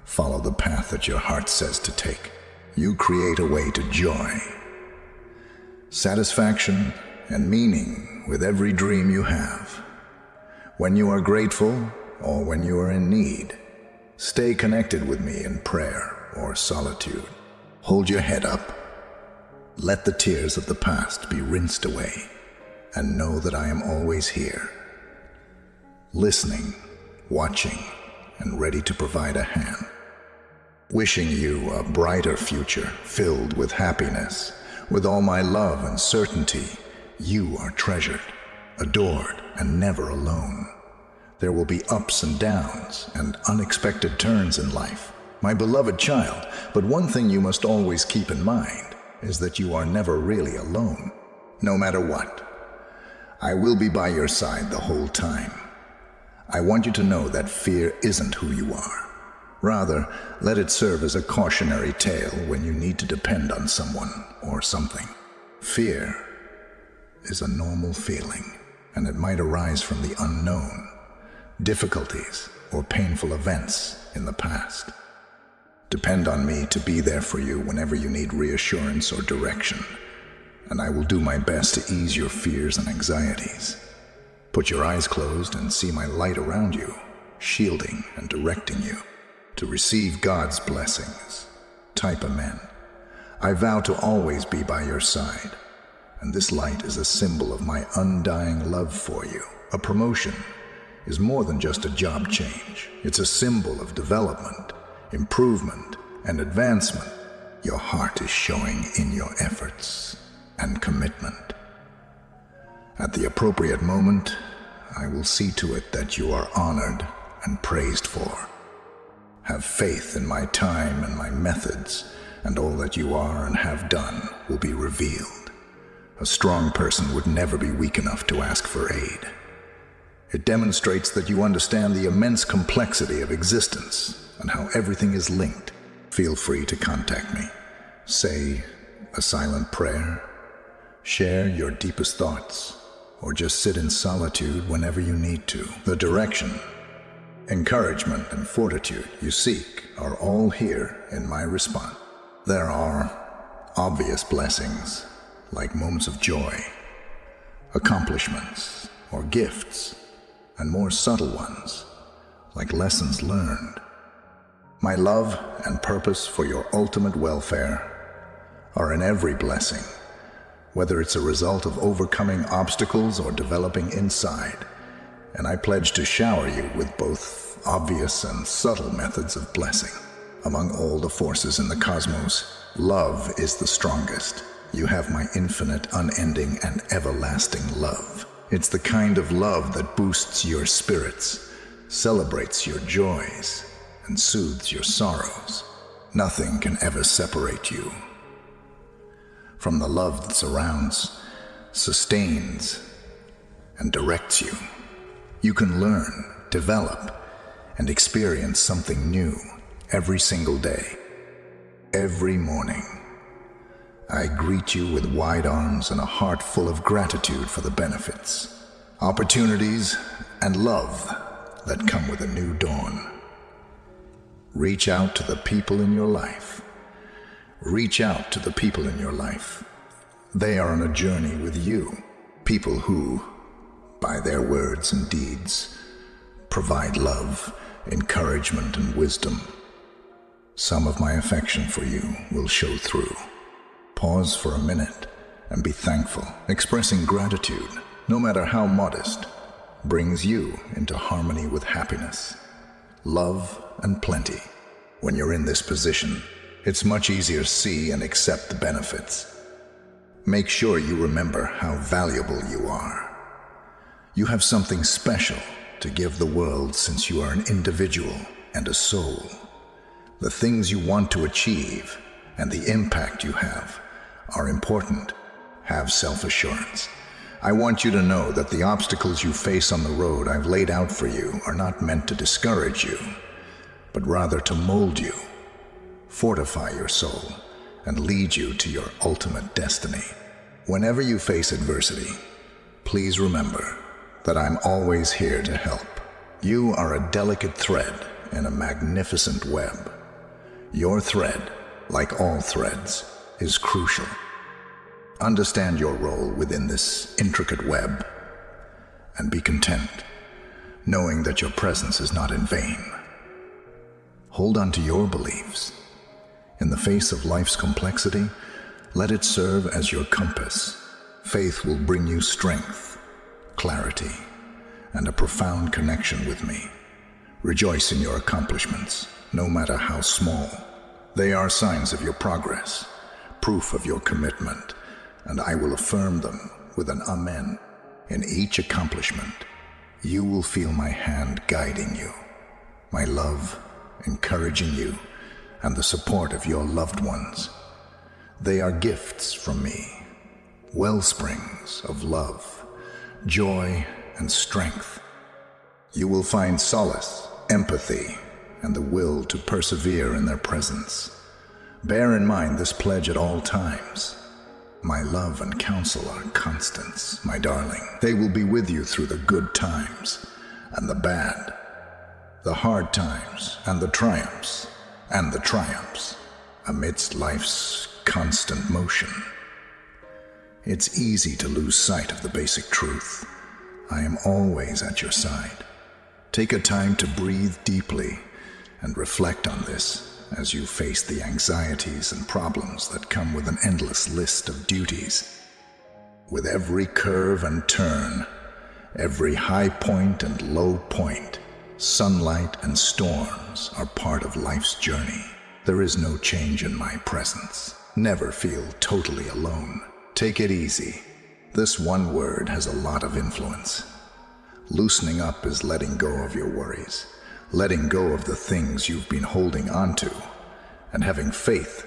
Follow the path that your heart says to take. You create a way to joy, satisfaction, and meaning with every dream you have. When you are grateful or when you are in need, stay connected with me in prayer or solitude. Hold your head up. Let the tears of the past be rinsed away, and know that I am always here, listening, watching, and ready to provide a hand. Wishing you a brighter future filled with happiness. With all my love and certainty, you are treasured, adored, and never alone. There will be ups and downs and unexpected turns in life, my beloved child, but one thing you must always keep in mind is that you are never really alone, no matter what. I will be by your side the whole time. I want you to know that fear isn't who you are. Rather, let it serve as a cautionary tale when you need to depend on someone or something. Fear is a normal feeling, and it might arise from the unknown, difficulties, or painful events in the past. Depend on me to be there for you whenever you need reassurance or direction, and I will do my best to ease your fears and anxieties. Put your eyes closed and see my light around you, shielding and directing you to receive God's blessings. Type Amen. I vow to always be by your side, and this light is a symbol of my undying love for you. A promotion is more than just a job change. It's a symbol of development, improvement, and advancement. Your heart is showing in your efforts and commitment. At the appropriate moment, I will see to it that you are honored and praised for. Have faith in my time and my methods, and all that you are and have done will be revealed. A strong person would never be weak enough to ask for aid. It demonstrates that you understand the immense complexity of existence and how everything is linked. Feel free to contact me. Say a silent prayer, share your deepest thoughts, or just sit in solitude whenever you need to. The direction, encouragement, and fortitude you seek are all here in my response. There are obvious blessings, like moments of joy, accomplishments, or gifts, and more subtle ones, like lessons learned. My love and purpose for your ultimate welfare are in every blessing, whether it's a result of overcoming obstacles or developing insight, and I pledge to shower you with both obvious and subtle methods of blessing. Among all the forces in the cosmos, love is the strongest. You have my infinite, unending, and everlasting love. It's the kind of love that boosts your spirits, celebrates your joys, and soothes your sorrows. Nothing can ever separate you from the love that surrounds, sustains, and directs you. You can learn, develop, and experience something new every single day. Every morning, I greet you with wide arms and a heart full of gratitude for the benefits, opportunities, and love that come with a new dawn. Reach out to the people in your life. Reach out to the people in your life. They are on a journey with you. People who, by their words and deeds, provide love, encouragement, and wisdom. Some of my affection for you will show through. Pause for a minute and be thankful. Expressing gratitude, no matter how modest, brings you into harmony with happiness, love, and plenty. When you're in this position, it's much easier to see and accept the benefits. Make sure you remember how valuable you are. You have something special to give the world since you are an individual and a soul. The things you want to achieve and the impact you have are important. Have self-assurance. I want you to know that the obstacles you face on the road I've laid out for you are not meant to discourage you, but rather to mold you, fortify your soul, and lead you to your ultimate destiny. Whenever you face adversity, please remember that I'm always here to help. You are a delicate thread in a magnificent web. Your thread, like all threads, is crucial. Understand your role within this intricate web and be content, knowing that your presence is not in vain. Hold on to your beliefs. In the face of life's complexity, let it serve as your compass. Faith will bring you strength, clarity, and a profound connection with me. Rejoice in your accomplishments, no matter how small. They are signs of your progress, proof of your commitment, and I will affirm them with an amen. In each accomplishment, you will feel my hand guiding you, my love encouraging you, and the support of your loved ones. They are gifts from me, wellsprings of love, joy, and strength. You will find solace, empathy, and the will to persevere in their presence. Bear in mind this pledge at all times. My love and counsel are constants, my darling. They will be with you through the good times and the bad, the hard times and the triumphs, amidst life's constant motion. It's easy to lose sight of the basic truth. I am always at your side. Take a time to breathe deeply and reflect on this as you face the anxieties and problems that come with an endless list of duties. With every curve and turn, every high point and low point, sunlight and storms are part of life's journey. There is no change in my presence. Never feel totally alone. Take it easy. This one word has a lot of influence. Loosening up is letting go of your worries, letting go of the things you've been holding onto, and having faith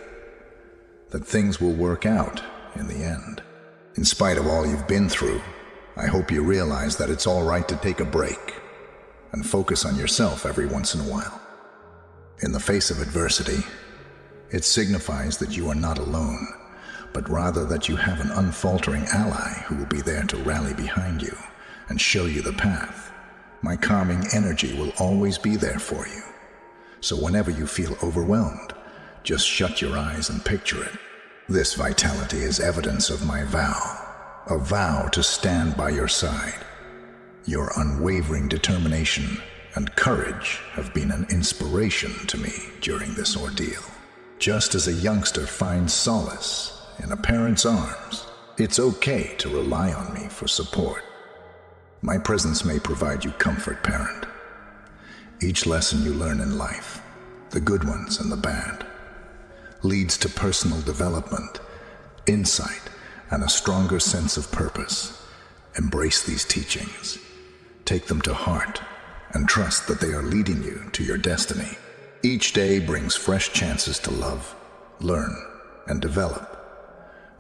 that things will work out in the end. In spite of all you've been through, I hope you realize that it's all right to take a break and focus on yourself every once in a while. In the face of adversity, it signifies that you are not alone, but rather that you have an unfaltering ally who will be there to rally behind you and show you the path. My calming energy will always be there for you. So whenever you feel overwhelmed, just shut your eyes and picture it. This vitality is evidence of my vow, a vow to stand by your side. Your unwavering determination and courage have been an inspiration to me during this ordeal. Just as a youngster finds solace in a parent's arms, it's okay to rely on me for support. My presence may provide you comfort, parent. Each lesson you learn in life, the good ones and the bad, leads to personal development, insight, and a stronger sense of purpose. Embrace these teachings. Take them to heart and trust that they are leading you to your destiny. Each day brings fresh chances to love, learn, and develop.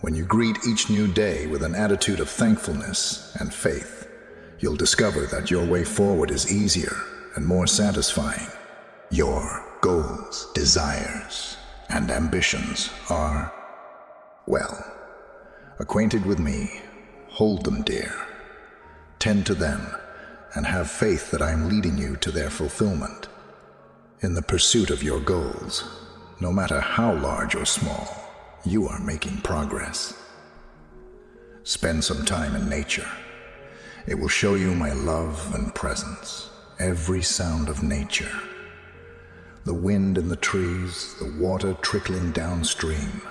When you greet each new day with an attitude of thankfulness and faith, you'll discover that your way forward is easier and more satisfying. Your goals, desires, and ambitions are, well, acquainted with me. Hold them dear. Tend to them and have faith that I am leading you to their fulfillment. In the pursuit of your goals, no matter how large or small, you are making progress. Spend some time in nature. It will show you my love and presence. Every sound of nature, the wind in the trees, the water trickling downstream,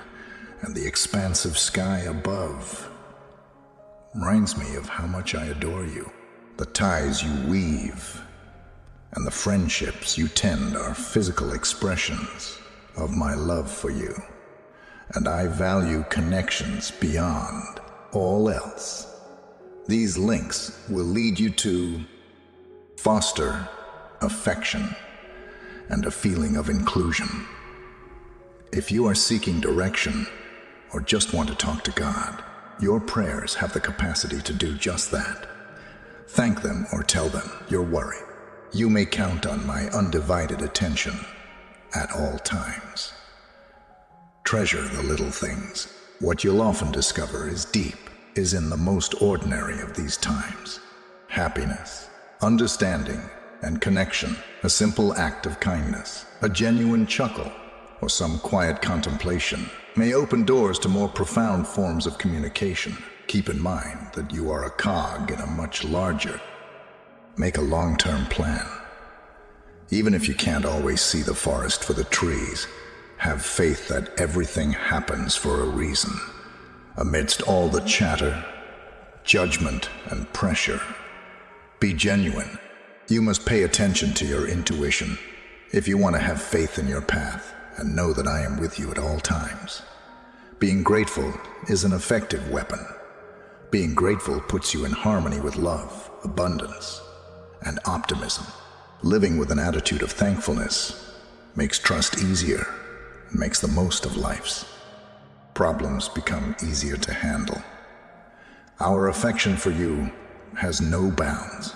and the expansive sky above, reminds me of how much I adore you. The ties you weave and the friendships you tend are physical expressions of my love for you, and I value connections beyond all else. These links will lead you to foster affection and a feeling of inclusion. If you are seeking direction or just want to talk to God, your prayers have the capacity to do just that. Thank them or tell them you're worried. You may count on my undivided attention at all times. Treasure the little things. What you'll often discover is in the most ordinary of these times. Happiness, understanding, and connection. A simple act of kindness, a genuine chuckle, or some quiet contemplation may open doors to more profound forms of communication. Keep in mind that you are a cog in a much larger. Make a long-term plan. Even if you can't always see the forest for the trees, have faith that everything happens for a reason. Amidst all the chatter, judgment, and pressure, be genuine. You must pay attention to your intuition if you want to have faith in your path and know that I am with you at all times. Being grateful is an effective weapon, Being grateful puts you in harmony with love, abundance, and optimism. Living with an attitude of thankfulness makes trust easier and makes the most of life's problems become easier to handle. Our affection for you has no bounds.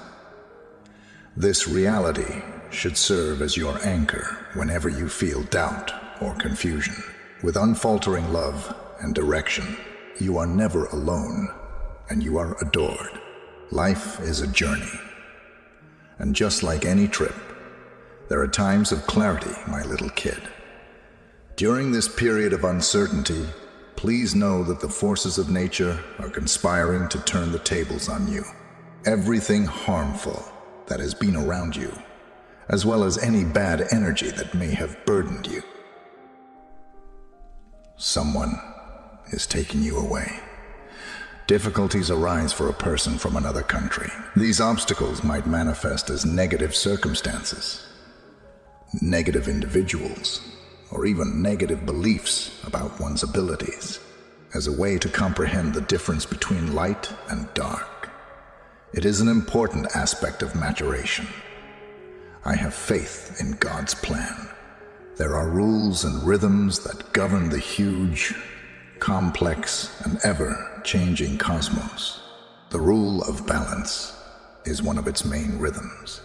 This reality should serve as your anchor whenever you feel doubt or confusion. With unfaltering love and direction, you are never alone, and you are adored. Life is a journey, and just like any trip, there are times of clarity, my little kid. During this period of uncertainty, please know that the forces of nature are conspiring to turn the tables on you. Everything harmful that has been around you, as well as any bad energy that may have burdened you, someone is taking you away. Difficulties arise for a person from another country. These obstacles might manifest as negative circumstances, negative individuals, or even negative beliefs about one's abilities, as a way to comprehend the difference between light and dark. It is an important aspect of maturation. I have faith in God's plan. There are rules and rhythms that govern the huge, complex, and ever-changing cosmos. The rule of balance is one of its main rhythms.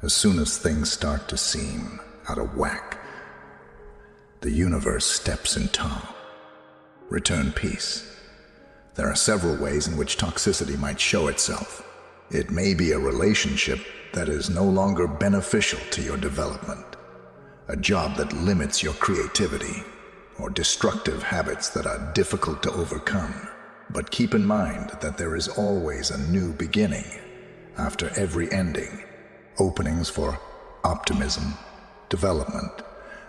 As soon as things start to seem out of whack, the universe steps in tow. Return peace. There are several ways in which toxicity might show itself. It may be a relationship that is no longer beneficial to your development, a job that limits your creativity, or destructive habits that are difficult to overcome. But keep in mind that there is always a new beginning after every ending. Openings for optimism, development,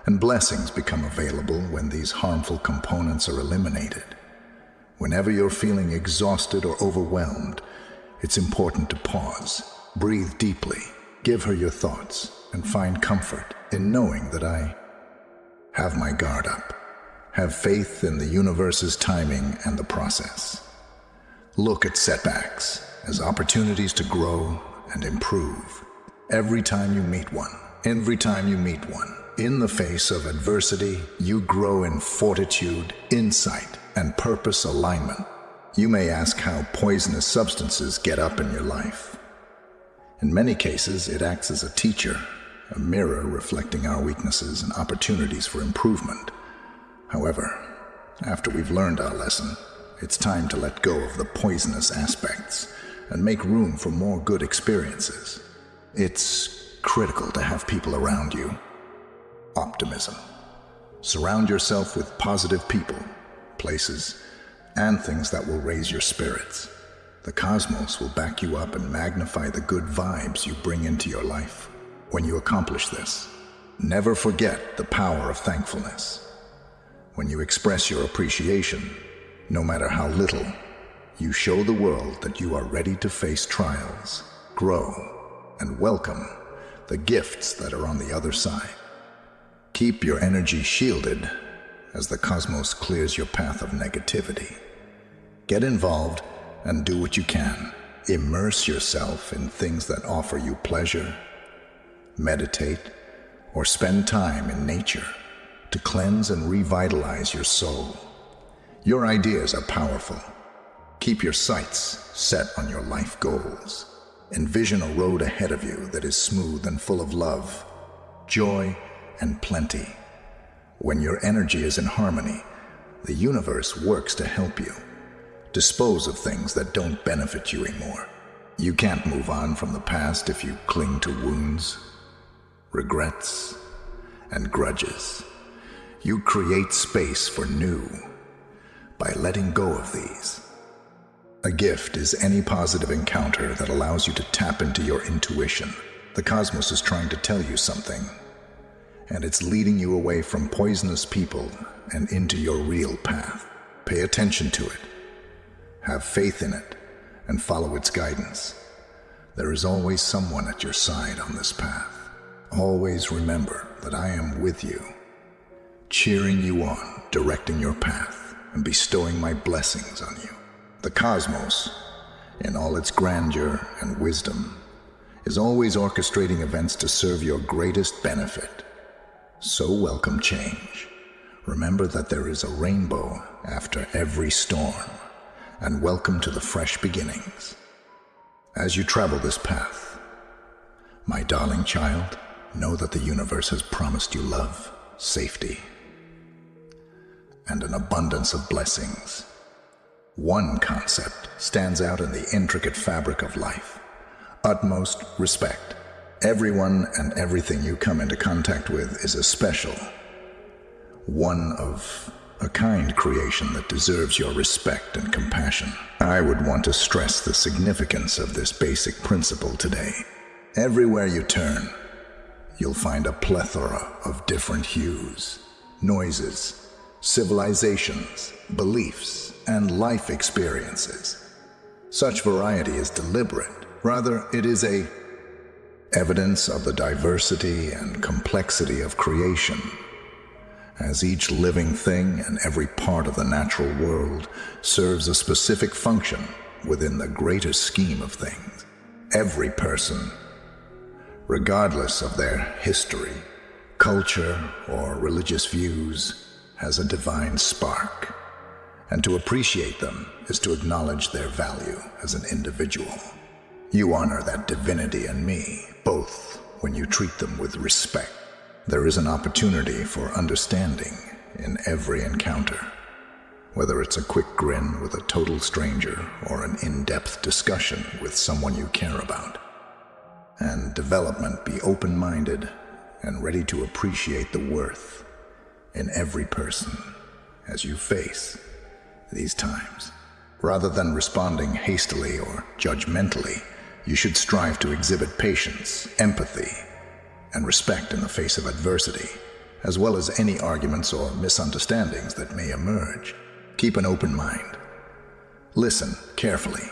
and blessings become available when these harmful components are eliminated. Whenever you're feeling exhausted or overwhelmed, it's important to pause, breathe deeply, give her your thoughts, and find comfort in knowing that I have my guard up. Have faith in the universe's timing and the process. Look at setbacks as opportunities to grow and improve. Every time you meet one, in the face of adversity, you grow in fortitude, insight, and purpose alignment. You may ask how poisonous substances get up in your life. In many cases, it acts as a teacher, a mirror reflecting our weaknesses and opportunities for improvement. However, after we've learned our lesson, it's time to let go of the poisonous aspects and make room for more good experiences. It's critical to have people around you. Optimism. Surround yourself with positive people, places, and things that will raise your spirits. The cosmos will back you up and magnify the good vibes you bring into your life. When you accomplish this, never forget the power of thankfulness. When you express your appreciation, no matter how little, you show the world that you are ready to face trials, grow, and welcome the gifts that are on the other side. Keep your energy shielded as the cosmos clears your path of negativity. Get involved and do what you can. Immerse yourself in things that offer you pleasure, meditate, or spend time in nature to cleanse and revitalize your soul. Your ideas are powerful. Keep your sights set on your life goals. Envision a road ahead of you that is smooth and full of love, joy, and plenty. When your energy is in harmony, the universe works to help you dispose of things that don't benefit you anymore. You can't move on from the past if you cling to wounds, regrets, and grudges. You create space for new by letting go of these. A gift is any positive encounter that allows you to tap into your intuition. The cosmos is trying to tell you something, and it's leading you away from poisonous people and into your real path. Pay attention to it, have faith in it, and follow its guidance. There is always someone at your side on this path. Always remember that I am with you, cheering you on, directing your path, and bestowing my blessings on you. The cosmos, in all its grandeur and wisdom, is always orchestrating events to serve your greatest benefit. So welcome change. Remember that there is a rainbow after every storm, and welcome to the fresh beginnings. As you travel this path, my darling child, know that the universe has promised you love, safety, and an abundance of blessings. One concept stands out in the intricate fabric of life: utmost respect. Everyone and everything you come into contact with is a special, one of a kind creation that deserves your respect and compassion. I would want to stress the significance of this basic principle today. Everywhere you turn, you'll find a plethora of different hues, noises, civilizations, beliefs, and life experiences. Such variety is deliberate. Rather, it is evidence of the diversity and complexity of creation. As each living thing and every part of the natural world serves a specific function within the greater scheme of things. Every person, regardless of their history, culture, or religious views, has a divine spark. And to appreciate them is to acknowledge their value as an individual. You honor that divinity in me, both when you treat them with respect. There is an opportunity for understanding in every encounter, whether it's a quick grin with a total stranger or an in-depth discussion with someone you care about. And development, be open-minded and ready to appreciate the worth in every person as you face these times. Rather than responding hastily or judgmentally, you should strive to exhibit patience, empathy, and respect in the face of adversity, as well as any arguments or misunderstandings that may emerge. Keep an open mind. Listen carefully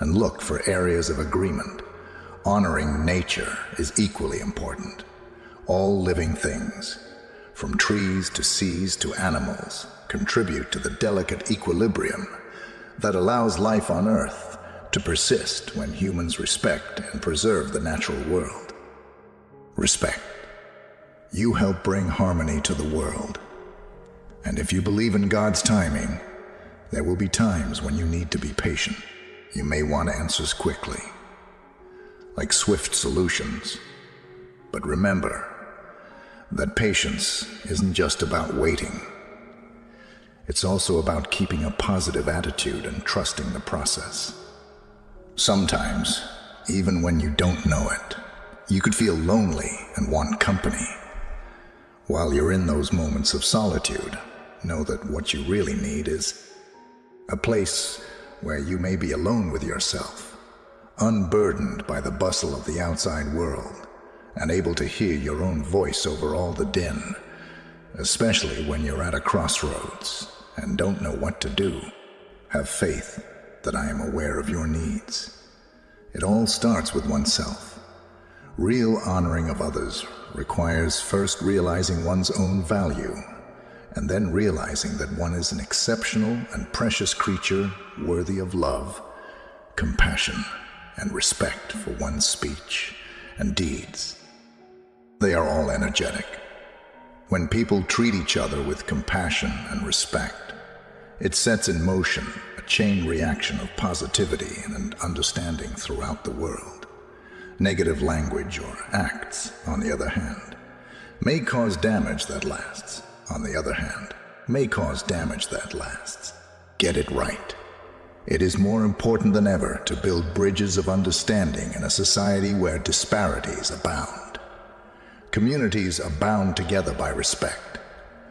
and look for areas of agreement. Honoring nature is equally important. All living things, from trees to seas to animals, contribute to the delicate equilibrium that allows life on Earth to persist when humans respect and preserve the natural world. Respect. You help bring harmony to the world. And if you believe in God's timing, there will be times when you need to be patient. You may want answers quickly, like swift solutions. But remember that patience isn't just about waiting. It's also about keeping a positive attitude and trusting the process. Sometimes, even when you don't know it, you could feel lonely and want company. While you're in those moments of solitude, know that what you really need is a place where you may be alone with yourself, unburdened by the bustle of the outside world, and able to hear your own voice over all the din, especially when you're at a crossroads and don't know what to do. Have faith that I am aware of your needs. It all starts with oneself. Real honoring of others requires first realizing one's own value, and then realizing that one is an exceptional and precious creature worthy of love, compassion, and respect for one's speech and deeds. They are all energetic. When people treat each other with compassion and respect, it sets in motion a chain reaction of positivity and understanding throughout the world. Negative language or acts, on the other hand, may cause damage that lasts. Get it right. It is more important than ever to build bridges of understanding in a society where disparities abound. Communities are bound together by respect.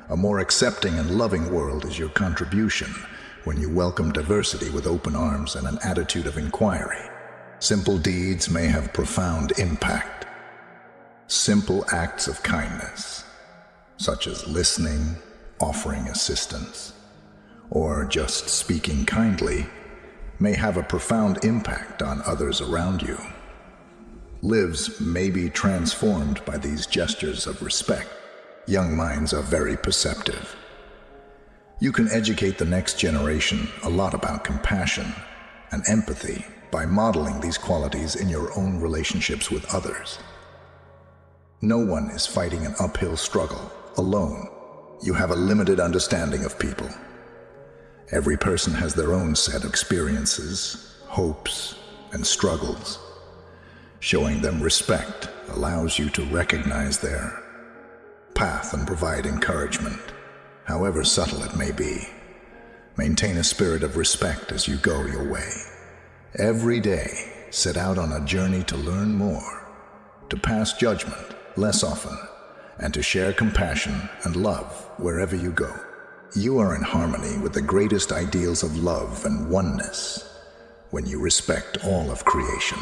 A more accepting and loving world is your contribution when you welcome diversity with open arms and an attitude of inquiry. Simple deeds may have profound impact. Simple acts of kindness, such as listening, offering assistance, or just speaking kindly, may have a profound impact on others around you. Lives may be transformed by these gestures of respect. Young minds are very perceptive. You can educate the next generation a lot about compassion and empathy by modeling these qualities in your own relationships with others. No one is fighting an uphill struggle alone. You have a limited understanding of people. Every person has their own set of experiences, hopes, and struggles. Showing them respect allows you to recognize their path and provide encouragement, however subtle it may be. Maintain a spirit of respect as you go your way. Every day, set out on a journey to learn more, to pass judgment less often, and to share compassion and love wherever you go. You are in harmony with the greatest ideals of love and oneness when you respect all of creation.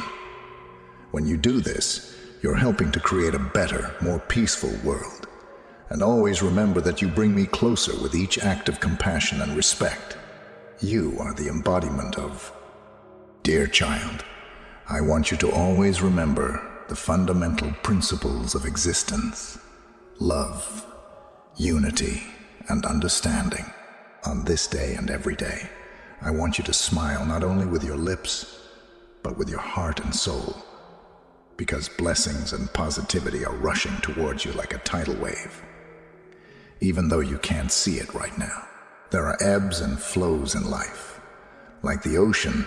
When you do this, you're helping to create a better, more peaceful world. And always remember that you bring me closer with each act of compassion and respect. You are the embodiment of... Dear child, I want you to always remember the fundamental principles of existence: love, unity, and understanding. On this day and every day, I want you to smile not only with your lips, but with your heart and soul, because blessings and positivity are rushing towards you like a tidal wave. Even though you can't see it right now, there are ebbs and flows in life, like the ocean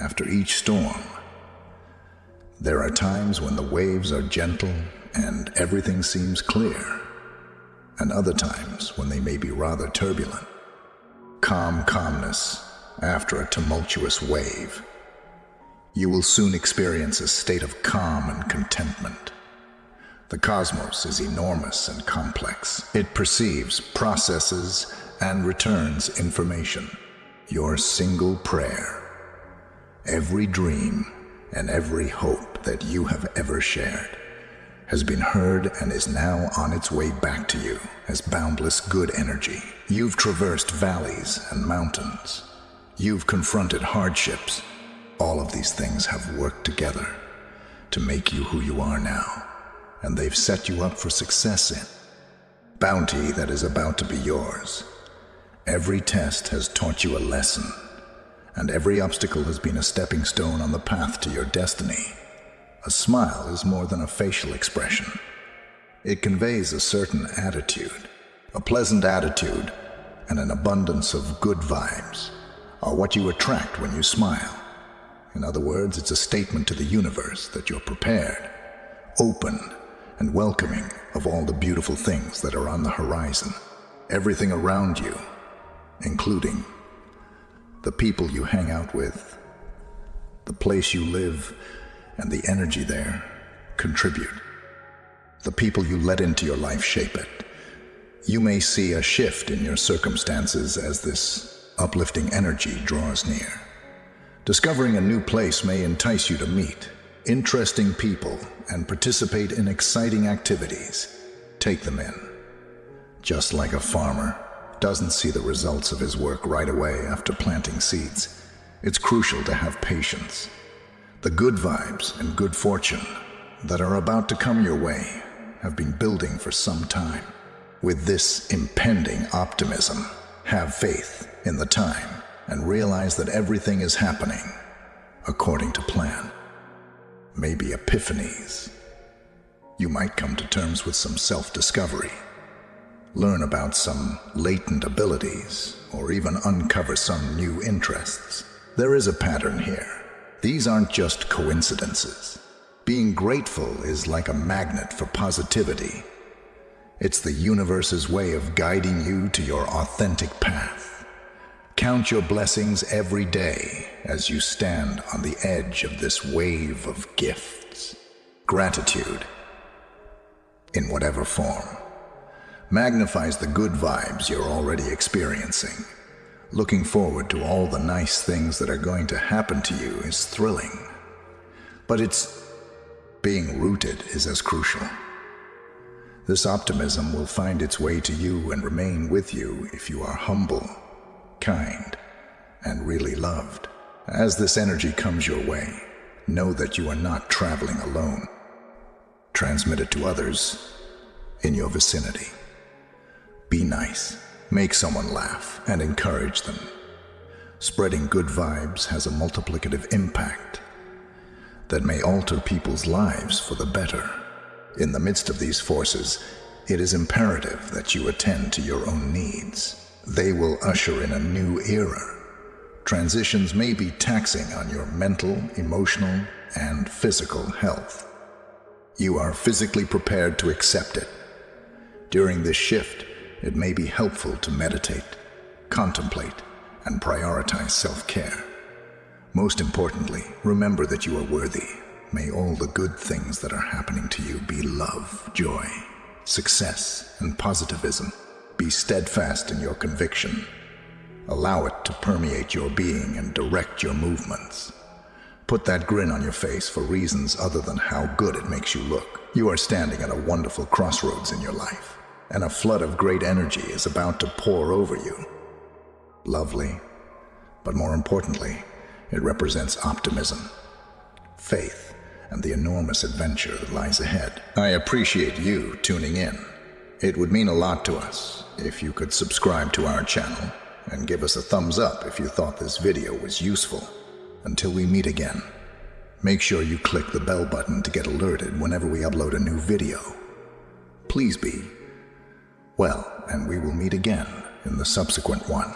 after each storm. There are times when the waves are gentle and everything seems clear, and other times when they may be rather turbulent. Calmness after a tumultuous wave. You will soon experience a state of calm and contentment. The cosmos is enormous and complex. It perceives, processes, and returns information. Your single prayer, every dream, and every hope that you have ever shared has been heard and is now on its way back to you as boundless good energy. You've traversed valleys and mountains. You've confronted hardships. All of these things have worked together to make you who you are now, and they've set you up for success in bounty that is about to be yours. Every test has taught you a lesson, and every obstacle has been a stepping stone on the path to your destiny. A smile is more than a facial expression. It conveys a certain attitude. A pleasant attitude and an abundance of good vibes are what you attract when you smile. In other words, it's a statement to the universe that you're prepared, open, and welcoming of all the beautiful things that are on the horizon. Everything around you, including the people you hang out with, the place you live, and the energy there, contribute. The people you let into your life shape it. You may see a shift in your circumstances as this uplifting energy draws near. Discovering a new place may entice you to meet interesting people and participate in exciting activities. Take them in. Just like a farmer doesn't see the results of his work right away after planting seeds, it's crucial to have patience. The good vibes and good fortune that are about to come your way have been building for some time. With this impending optimism, have faith in the time and realize that everything is happening according to plan. Maybe epiphanies. You might come to terms with some self-discovery, learn about some latent abilities, or even uncover some new interests. There is a pattern here. These aren't just coincidences. Being grateful is like a magnet for positivity. It's the universe's way of guiding you to your authentic path. Count your blessings every day as you stand on the edge of this wave of gifts. Gratitude, in whatever form, magnifies the good vibes you're already experiencing. Looking forward to all the nice things that are going to happen to you is thrilling, but being rooted is as crucial. This optimism will find its way to you and remain with you if you are humble, kind, and really loved. As this energy comes your way, know that you are not traveling alone. Transmit it to others in your vicinity. Be nice. Make someone laugh and encourage them. Spreading good vibes has a multiplicative impact that may alter people's lives for the better. In the midst of these forces, it is imperative that you attend to your own needs. They will usher in a new era. Transitions may be taxing on your mental, emotional, and physical health. You are physically prepared to accept it. During this shift, it may be helpful to meditate, contemplate, and prioritize self-care. Most importantly, remember that you are worthy. May all the good things that are happening to you be love, joy, success, and positivism. Be steadfast in your conviction. Allow it to permeate your being and direct your movements. Put that grin on your face for reasons other than how good it makes you look. You are standing at a wonderful crossroads in your life, and a flood of great energy is about to pour over you. Lovely, but more importantly, it represents optimism, faith, and the enormous adventure that lies ahead. I appreciate you tuning in. It would mean a lot to us if you could subscribe to our channel and give us a thumbs up if you thought this video was useful. Until we meet again, make sure you click the bell button to get alerted whenever we upload a new video. Please be well, and we will meet again in the subsequent one.